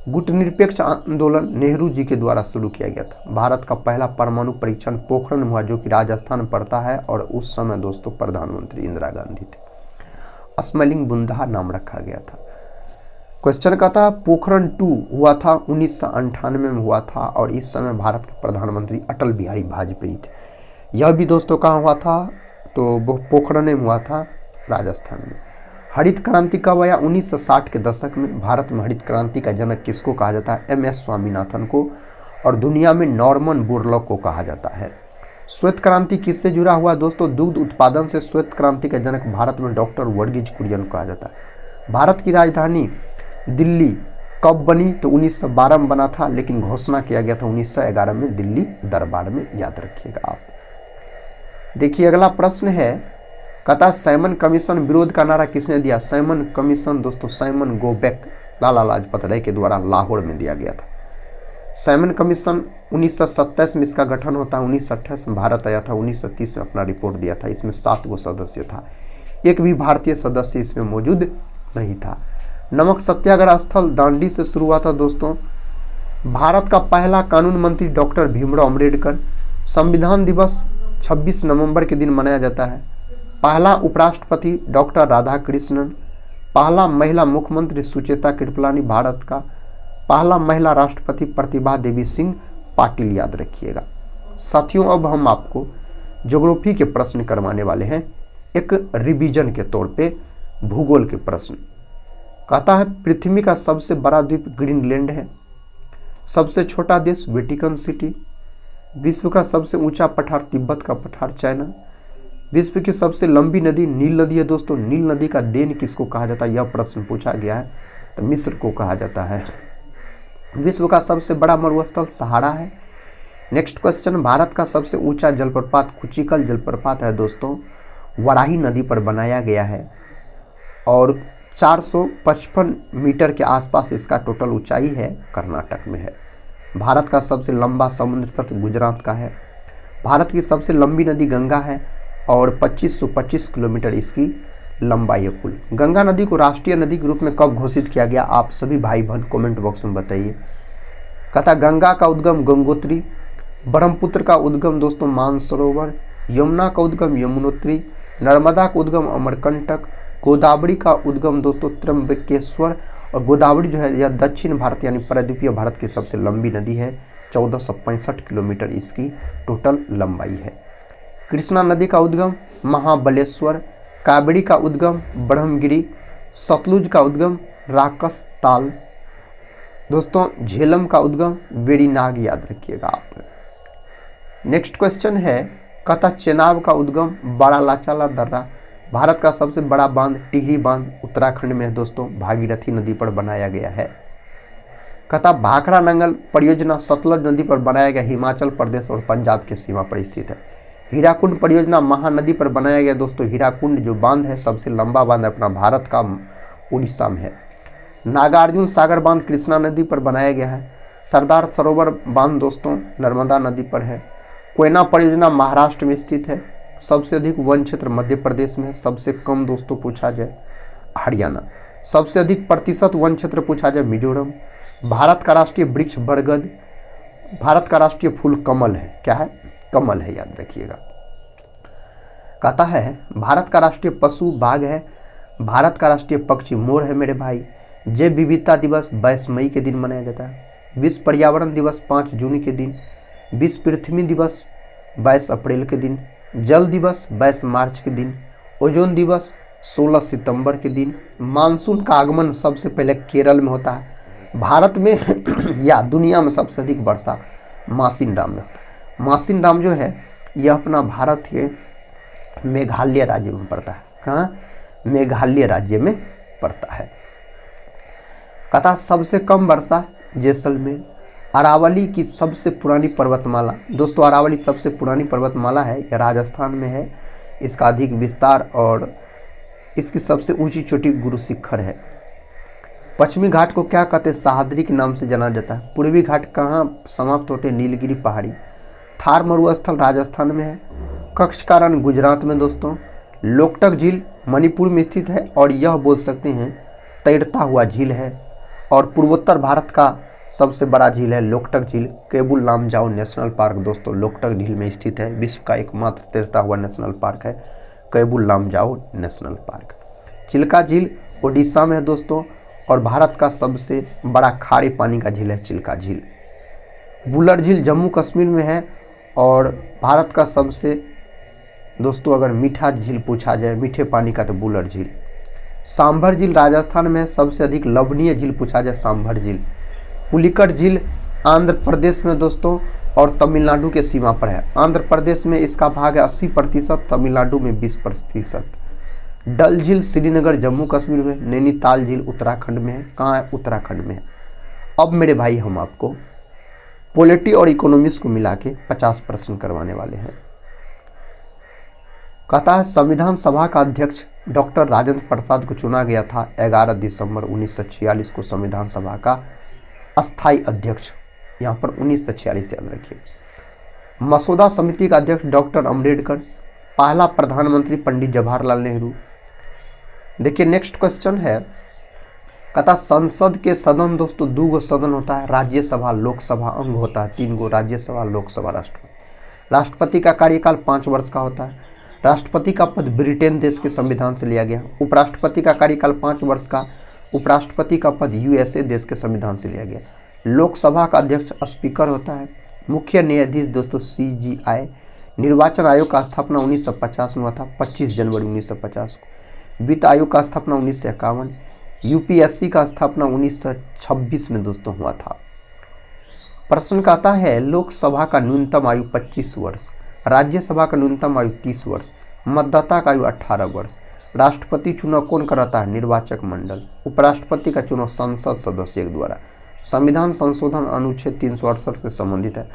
गुटनिरपेक्ष आंदोलन नेहरू जी के द्वारा शुरू किया गया था। भारत का पहला परमाणु परीक्षण पोखरण में हुआ, जो कि राजस्थान में पड़ता है, और उस समय दोस्तों प्रधानमंत्री इंदिरा गांधी थे। स्मैलिंग बुंदाहा नाम रखा गया था। क्वेश्चन का था पोखरण 2 हुआ था 1998 में हुआ था, और इस समय भारत के प्रधानमंत्री अटल बिहारी वाजपेयी थे। यह भी दोस्तों कहाँ हुआ था? तो वो पोखरण में हुआ था, राजस्थान में। हरित क्रांति कब आया? 1960 के दशक में। भारत में हरित क्रांति का जनक किसको कहा जाता है? MS स्वामीनाथन को। और दुनिया में नॉर्मन बोरलॉग को कहा जाता है। श्वेत क्रांति किससे जुड़ा हुआ दोस्तों? दुग्ध उत्पादन से श्वेत क्रांति का जनक भारत में डॉक्टर वर्गीज कुरियन को कहा जाता है। भारत की राजधानी दिल्ली कब बनी? तो 1912 में बना था, लेकिन घोषणा किया गया था 1911 में दिल्ली दरबार में, याद रखिएगा आप। देखिए अगला प्रश्न है, कथा साइमन कमीशन विरोध का नारा किसने दिया? साइमन कमीशन दोस्तों साइमन गोबेक, लाला लाजपत राय के द्वारा लाहौर में दिया गया था। साइमन कमीशन 1927 में इसका गठन होता है। 1928 में भारत आया था। 1930 में अपना रिपोर्ट दिया था। इसमें 7 गो सदस्य था, एक भी भारतीय सदस्य इसमें मौजूद नहीं था। नमक सत्याग्रह स्थल दांडी से शुरू हुआ था दोस्तों। भारत का पहला कानून मंत्री डॉक्टर भीमराव अम्बेडकर। संविधान दिवस 26 नवंबर के दिन मनाया जाता है। पहला उपराष्ट्रपति डॉक्टर राधाकृष्णन। पहला महिला मुख्यमंत्री सुचेता कृपलानी भारत का। पहला महिला राष्ट्रपति प्रतिभा देवी सिंह पाटिल, याद रखिएगा। साथियों अब हम आपको ज्योग्राफी के प्रश्न करवाने वाले हैं, एक रिवीजन के तौर पे भूगोल के प्रश्न। कहता है पृथ्वी का सबसे बड़ा द्वीप ग्रीनलैंड है। सबसे छोटा देश वेटिकन सिटी। विश्व का सबसे ऊंचा पठार तिब्बत का पठार चाइना। विश्व की सबसे लंबी नदी नील नदी है दोस्तों। नील नदी का देन किसको कहा जाता है? यह प्रश्न पूछा गया है, तो मिस्र को कहा जाता है। विश्व का सबसे बड़ा मरुस्थल सहारा है। नेक्स्ट क्वेश्चन, भारत का सबसे ऊंचा जलप्रपात कुचिकल जलप्रपात है दोस्तों, वराही नदी पर बनाया गया है। और 455 मीटर के आसपास इसका टोटल ऊंचाई है, कर्नाटक में है। भारत का सबसे लंबा समुद्र तट गुजरात का है। भारत की सबसे लंबी नदी गंगा है और 2525 किलोमीटर इसकी लंबाई है कुल। गंगा नदी को राष्ट्रीय नदी के रूप में कब घोषित किया गया, आप सभी भाई बहन कमेंट बॉक्स में बताइए। कहता गंगा का उद्गम गंगोत्री, ब्रह्मपुत्र का उद्गम दोस्तों मानसरोवर, यमुना का उद्गम यमुनोत्री, नर्मदा का उद्गम अमरकंटक, गोदावरी का उद्गम दोस्तों त्र्यंबकेश्वर। और गोदावरी जो है यह दक्षिण भारत यानी प्रायद्वीपीय भारत की सबसे लंबी नदी है, 1465 किलोमीटर इसकी टोटल लंबाई है। कृष्णा नदी का उद्गम महाबलेश्वर, कावेरी का उद्गम ब्रह्मगिरी, सतलुज का उद्गम राकस ताल, दोस्तों झेलम का उद्गम वेरीनाग, याद रखिएगा आप। नेक्स्ट क्वेश्चन है, कहता चेनाब का उद्गम बड़ा लाचाला दर्रा। भारत का सबसे बड़ा बांध टिहरी बांध उत्तराखंड में है दोस्तों, भागीरथी नदी पर बनाया गया है। कहता भाखड़ा नंगल परियोजना सतलज नदी पर बनाया गया, हिमाचल प्रदेश और पंजाब के सीमा पर स्थित है। हीराकुंड परियोजना महानदी पर बनाया गया दोस्तों। हीराकुंड जो बांध है सबसे लंबा बांध अपना भारत का उड़ीसा में है। नागार्जुन सागर बांध कृष्णा नदी पर बनाया गया है। सरदार सरोवर बांध दोस्तों नर्मदा नदी पर है। कोयना परियोजना महाराष्ट्र में स्थित है। सबसे अधिक वन क्षेत्र मध्य प्रदेश में है। सबसे कम दोस्तों पूछा जाए हरियाणा। सबसे अधिक प्रतिशत वन क्षेत्र पूछा जाए मिजोरम। भारत का राष्ट्रीय वृक्ष बरगद। भारत का राष्ट्रीय फूल कमल है। क्या है? कमल है, याद रखिएगा। कहता है भारत का राष्ट्रीय पशु बाघ है। भारत का राष्ट्रीय पक्षी मोर है मेरे भाई। जैव विविधता दिवस 22 मई के दिन मनाया जाता है। विश्व पर्यावरण दिवस 5 जून के दिन। विश्व पृथ्वी दिवस 22 अप्रैल के दिन। जल दिवस 22 मार्च के दिन। ओजोन दिवस 16 सितंबर के दिन। मानसून का आगमन सबसे पहले केरल में होता है। भारत में या दुनिया में सबसे अधिक वर्षा मासिन डाम में होता है। मासिन डाम जो है यह अपना भारत के मेघालय राज्य में पड़ता है। कहाँ? मेघालय राज्य में पड़ता है। कहता सबसे कम वर्षा जैसलमेर। अरावली की सबसे पुरानी पर्वतमाला दोस्तों, अरावली सबसे पुरानी पर्वतमाला है, यह राजस्थान में है। इसका अधिक विस्तार और इसकी सबसे ऊंची चोटी गुरु शिखर है। पश्चिमी घाट को क्या कहते हैं? सह्याद्री के नाम से जाना जाता है। पूर्वी घाट कहाँ समाप्त होते हैं? नीलगिरी पहाड़ी। थार मरुस्थल राजस्थान में है। कच्छ का रण गुजरात में दोस्तों। लोकटक झील मणिपुर में स्थित है और यह बोल सकते हैं तैरता हुआ झील है। और पूर्वोत्तर भारत का सबसे बड़ा झील है लोकटक झील। केबुल लामजाओ नेशनल पार्क दोस्तों लोकटक झील में स्थित है। विश्व का एकमात्र तैरता हुआ नेशनल पार्क है केबुल लामजाओ नेशनल पार्क। चिल्का झील ओडिशा में है दोस्तों और भारत का सबसे बड़ा खारे पानी का झील है चिल्का झील। बुलर झील जम्मू कश्मीर में है और भारत का सबसे दोस्तों अगर मीठा झील पूछा जाए मीठे पानी का तो बुलर झील। सांभर झील राजस्थान में है। सबसे अधिक लवणीय झील पूछा जाए सांभर झील। पुलिकट झील आंध्र प्रदेश में दोस्तों और तमिलनाडु के सीमा पर है। आंध्र प्रदेश में इसका भाग है 80%, तमिलनाडु में 20%। डल झील श्रीनगर जम्मू कश्मीर में। नैनीताल झील उत्तराखंड में है। कहाँ है? उत्तराखंड में है। अब मेरे भाई हम आपको पॉलिटी और इकोनॉमिक्स को मिला के 50 प्रश्न करवाने वाले हैं। कहता है संविधान सभा का अध्यक्ष डॉक्टर राजेंद्र प्रसाद को चुना गया था 11 दिसंबर 1946 को संविधान सभा का अस्थायी अध्यक्ष। यहाँ पर 1946 याद रखिए। मसौदा समिति का अध्यक्ष डॉक्टर अम्बेडकर। पहला प्रधानमंत्री पंडित जवाहरलाल नेहरू। देखिए नेक्स्ट क्वेश्चन है, कहता संसद के सदन दोस्तों 2 गो सदन होता है, राज्यसभा लोकसभा अंग होता है 3 गो, राज्यसभा लोकसभा राष्ट्रपति। राष्ट्रपति का कार्यकाल 5 वर्ष का होता है। राष्ट्रपति का पद ब्रिटेन देश के संविधान से लिया गया। उपराष्ट्रपति का कार्यकाल 5 वर्ष का। उपराष्ट्रपति का पद यूएसए देश के संविधान से लिया गया। लोकसभा का अध्यक्ष स्पीकर होता है। मुख्य न्यायाधीश दोस्तों CGI। निर्वाचन आयोग का स्थापना 1950 में हुआ था 25 जनवरी 1950 को। वित्त आयोग का स्थापना 1951। UPSC का स्थापना 1926 में दोस्तों हुआ था। प्रश्न कहता है लोकसभा का न्यूनतम आयु 25 वर्ष, राज्यसभा का न्यूनतम आयु 30 वर्ष, मतदाता का आयु 18 वर्ष। राष्ट्रपति चुनाव कौन कराता है? निर्वाचक मंडल। उपराष्ट्रपति का चुनाव संसद सदस्य के द्वारा। संविधान संशोधन अनुच्छेद 368 से संबंधित है।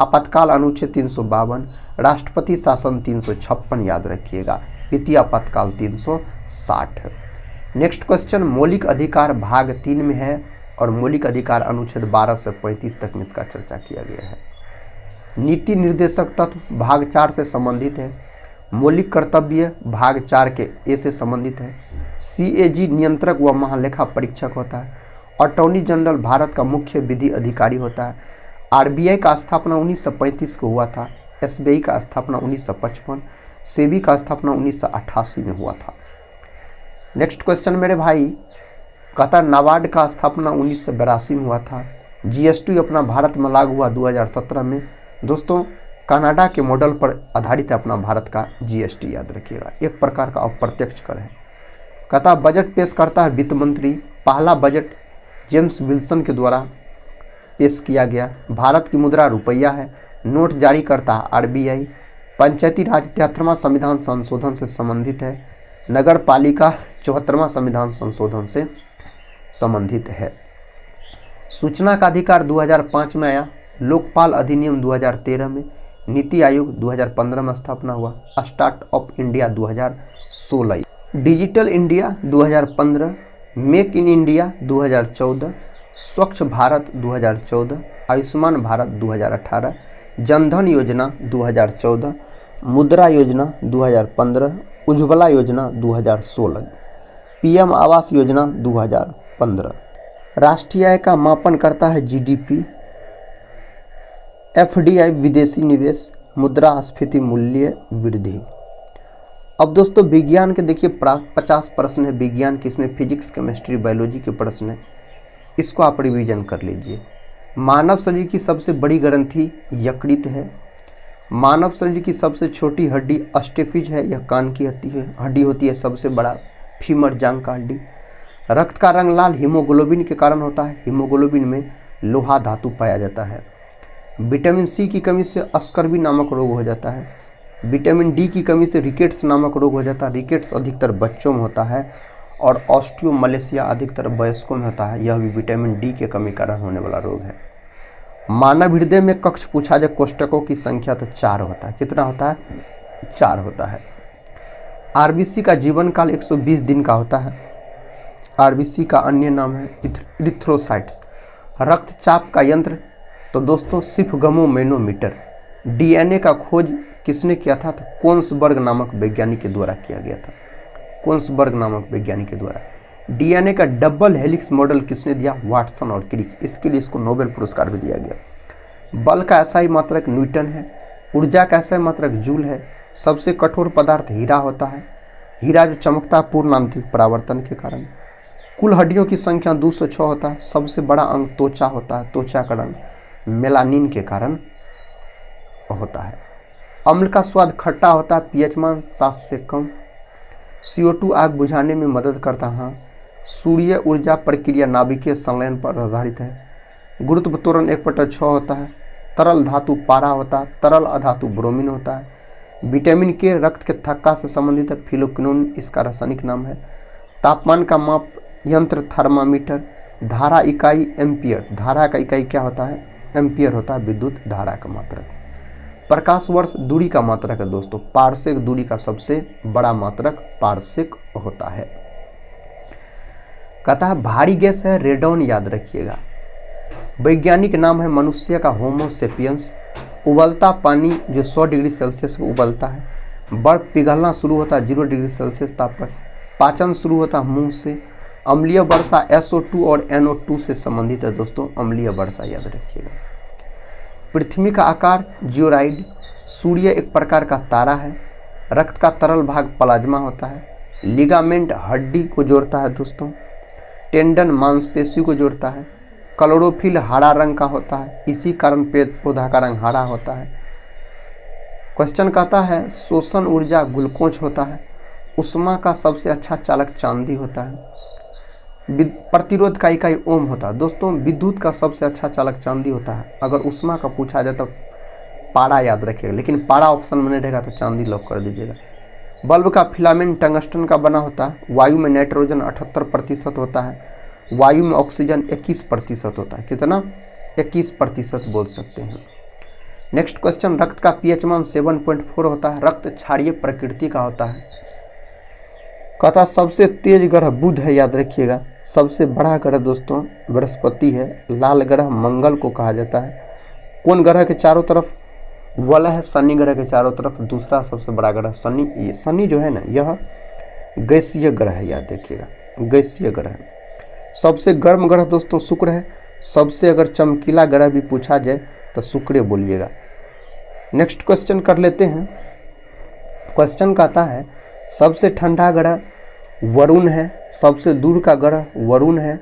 आपातकाल अनुच्छेद 352। राष्ट्रपति शासन 356 याद रखिएगा। वित्तीय आपातकाल 360। नेक्स्ट क्वेश्चन मौलिक अधिकार भाग 3 में है और मौलिक अधिकार अनुच्छेद 12 से 35 तक में इसका चर्चा किया गया है। नीति निर्देशक तत्व भाग 4 से संबंधित है। मौलिक कर्तव्य भाग 4 के ए से संबंधित है। CAG नियंत्रक व महालेखा परीक्षक होता है। अटॉर्नी जनरल भारत का मुख्य विधि अधिकारी होता है। RBI का स्थापना 1935 को हुआ था। SBI का स्थापना 1955, सेबी का स्थापना 1988 में हुआ था। नेक्स्ट क्वेश्चन मेरे भाई, कहता नाबार्ड का स्थापना 1982 में हुआ था। GST अपना भारत में लागू हुआ 2017 में। दोस्तों कनाडा के मॉडल पर आधारित है अपना भारत का GST, याद रखिएगा, एक प्रकार का अप्रत्यक्ष कर है। कहता बजट पेश करता है वित्त मंत्री। पहला बजट जेम्स विल्सन के द्वारा पेश किया गया। भारत की मुद्रा रुपया है। नोट जारी करता है RBI। पंचायती राज 73वां संविधान संशोधन से संबंधित है। नगर पालिका 74वां संविधान संशोधन से संबंधित है। सूचना का अधिकार 2005 में आया। लोकपाल अधिनियम 2013 में। नीति आयोग 2015 में स्थापना हुआ। Startup India 2016। Digital India 2015। Make in India 2014। स्वच्छ भारत 2014। आयुष्मान भारत 2018। जनधन योजना 2014। मुद्रा योजना 2015। उज्ज्वला योजना 2016। PM आवास योजना 2015। राष्ट्रीय आय का मापन करता है GDP। FDI विदेशी निवेश। मुद्रास्फीति मूल्य वृद्धि। अब दोस्तों विज्ञान के देखिए 50 प्रश्न है विज्ञान के, इसमें फिजिक्स केमिस्ट्री बायोलॉजी के प्रश्न है, इसको आप रिवीजन कर लीजिए। मानव शरीर की सबसे बड़ी ग्रंथि यकृत है। मानव शरीर की सबसे छोटी हड्डी अस्टेफिज है, यह कान की हड्डी होती है। सबसे बड़ा फीमर जांघ का हड्डी। रक्त का रंग लाल हीमोग्लोबिन के कारण होता है। हीमोग्लोबिन में लोहा धातु पाया जाता है। विटामिन C की कमी से स्कर्वी नामक रोग हो जाता है। विटामिन D की कमी से रिकेट्स नामक रोग हो जाता है। रिकेट्स अधिकतर बच्चों में होता है और ऑस्टियोमलेशिया अधिकतर वयस्कों में होता है। यह भी विटामिन D के कमी कारण होने वाला रोग है। मानव हृदय में कक्ष पूछा जाए कोष्ठकों की संख्या तो 4 होता है। कितना होता है? 4 होता है। RBC का जीवन काल 120 दिन का होता है। RBC का अन्य नाम है इरिथ्रोसाइट्स। रक्तचाप का यंत्र तो दोस्तों सिफगमोमैनोमीटर। DNA का खोज किसने किया था? तो कोन्सबर्ग नामक वैज्ञानिक के द्वारा किया गया था। कोन्सबर्ग नामक वैज्ञानिक के द्वारा। DNA का डबल हेलिक्स मॉडल किसने दिया? वाटसन और क्रिक। इसके लिए इसको नोबेल पुरस्कार भी दिया गया। बल का एसआई मात्रक न्यूटन है। ऊर्जा का एसआई मात्रक जूल है। सबसे कठोर पदार्थ हीरा होता है। हीरा जो चमकता है पूर्ण आंतरिक परावर्तन के कारण। कुल हड्डियों की संख्या 206 होता है। सबसे बड़ा अंग त्वचा होता है। त्वचा का रंग मेलानिन के कारण होता है। अम्ल का स्वाद खट्टा होता है। pH मान 7 से कम। CO2 आग बुझाने में मदद करता है। सूर्य ऊर्जा प्रक्रिया नाभिकीय संलयन पर आधारित है। गुरुत्व त्वरण 1/6 होता है। तरल धातु पारा होता है। तरल अधातु ब्रोमीन होता है। विटामिन K रक्त के थक्का से संबंधित है। फिलोक्विनोन इसका रासायनिक नाम है। तापमान का माप यंत्र थर्मामीटर। धारा इकाई एम्पियर। धारा का इकाई क्या होता है? एम्पियर होता है विद्युत धारा का मात्रक। प्रकाश वर्ष दूरी का मात्रक है दोस्तों। पारसेक दूरी का सबसे बड़ा मात्रक पारसेक होता है। कहता है भारी गैस है रेडॉन, याद रखिएगा। वैज्ञानिक नाम है मनुष्य का होमोसेपियंस। उबलता पानी जो 100 डिग्री सेल्सियस पर उबलता है। बर्फ पिघलना शुरू होता है 0 डिग्री सेल्सियस ताप पर। पाचन शुरू होता है मुंह से। अम्लीय वर्षा SO2 और NO2 से संबंधित है दोस्तों। अम्लीय वर्षा याद रखिएगा। पृथ्वी का आकार जियोराइड। सूर्य एक प्रकार का तारा है। रक्त का तरल भाग प्लाज्मा होता है। लिगामेंट हड्डी को जोड़ता है दोस्तों। टेंडन मांसपेशी को जोड़ता है। क्लोरोफिल हरा रंग का होता है, इसी कारण पेड़ पौधा का रंग हरा होता है। क्वेश्चन कहता है शोषण ऊर्जा ग्लूकोज होता है। उष्मा का सबसे अच्छा चालक चांदी होता है। प्रतिरोध का इकाई ओम होता है। दोस्तों विद्युत का सबसे अच्छा चालक चांदी होता है। अगर उष्मा का पूछा जाए तो पारा याद रखिएगा, लेकिन पारा ऑप्शन में नहीं रहेगा तो चांदी लॉक कर दीजिएगा। बल्ब का फिलामेंट टंगस्टन का बना होता है। वायु में नाइट्रोजन 78% होता है। वायु में ऑक्सीजन 21% होता है। कितना? 21% बोल सकते हैं। नेक्स्ट क्वेश्चन, रक्त का pH मान 7.4 होता है। रक्त क्षारीय प्रकृति का होता है। कहता सबसे तेज ग्रह बुध है, याद रखिएगा। सबसे बड़ा ग्रह दोस्तों बृहस्पति है। लाल ग्रह मंगल को कहा जाता है। कौन ग्रह के चारों तरफ वलय है? शनि ग्रह के चारों तरफ दूसरा सबसे बड़ा ग्रह शनि। ये शनि जो है ना, यह गैसीय ग्रह है, याद रखिएगा, गैसीय ग्रह है। सबसे गर्म ग्रह दोस्तों शुक्र है। सबसे अगर चमकीला ग्रह भी पूछा जाए तो शुक्र बोलिएगा। नेक्स्ट क्वेश्चन कर लेते हैं। क्वेश्चन कहता है सबसे ठंडा ग्रह वरुण है। सबसे दूर का ग्रह वरुण है।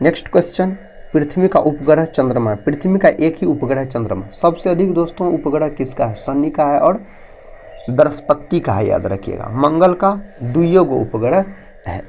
नेक्स्ट क्वेश्चन, पृथ्वी का उपग्रह चंद्रमा। पृथ्वी का एक ही उपग्रह चंद्रमा। सबसे अधिक दोस्तों उपग्रह किसका है? शनि का है और बृहस्पति का है, याद रखिएगा। मंगल का 2 उपग्रह है।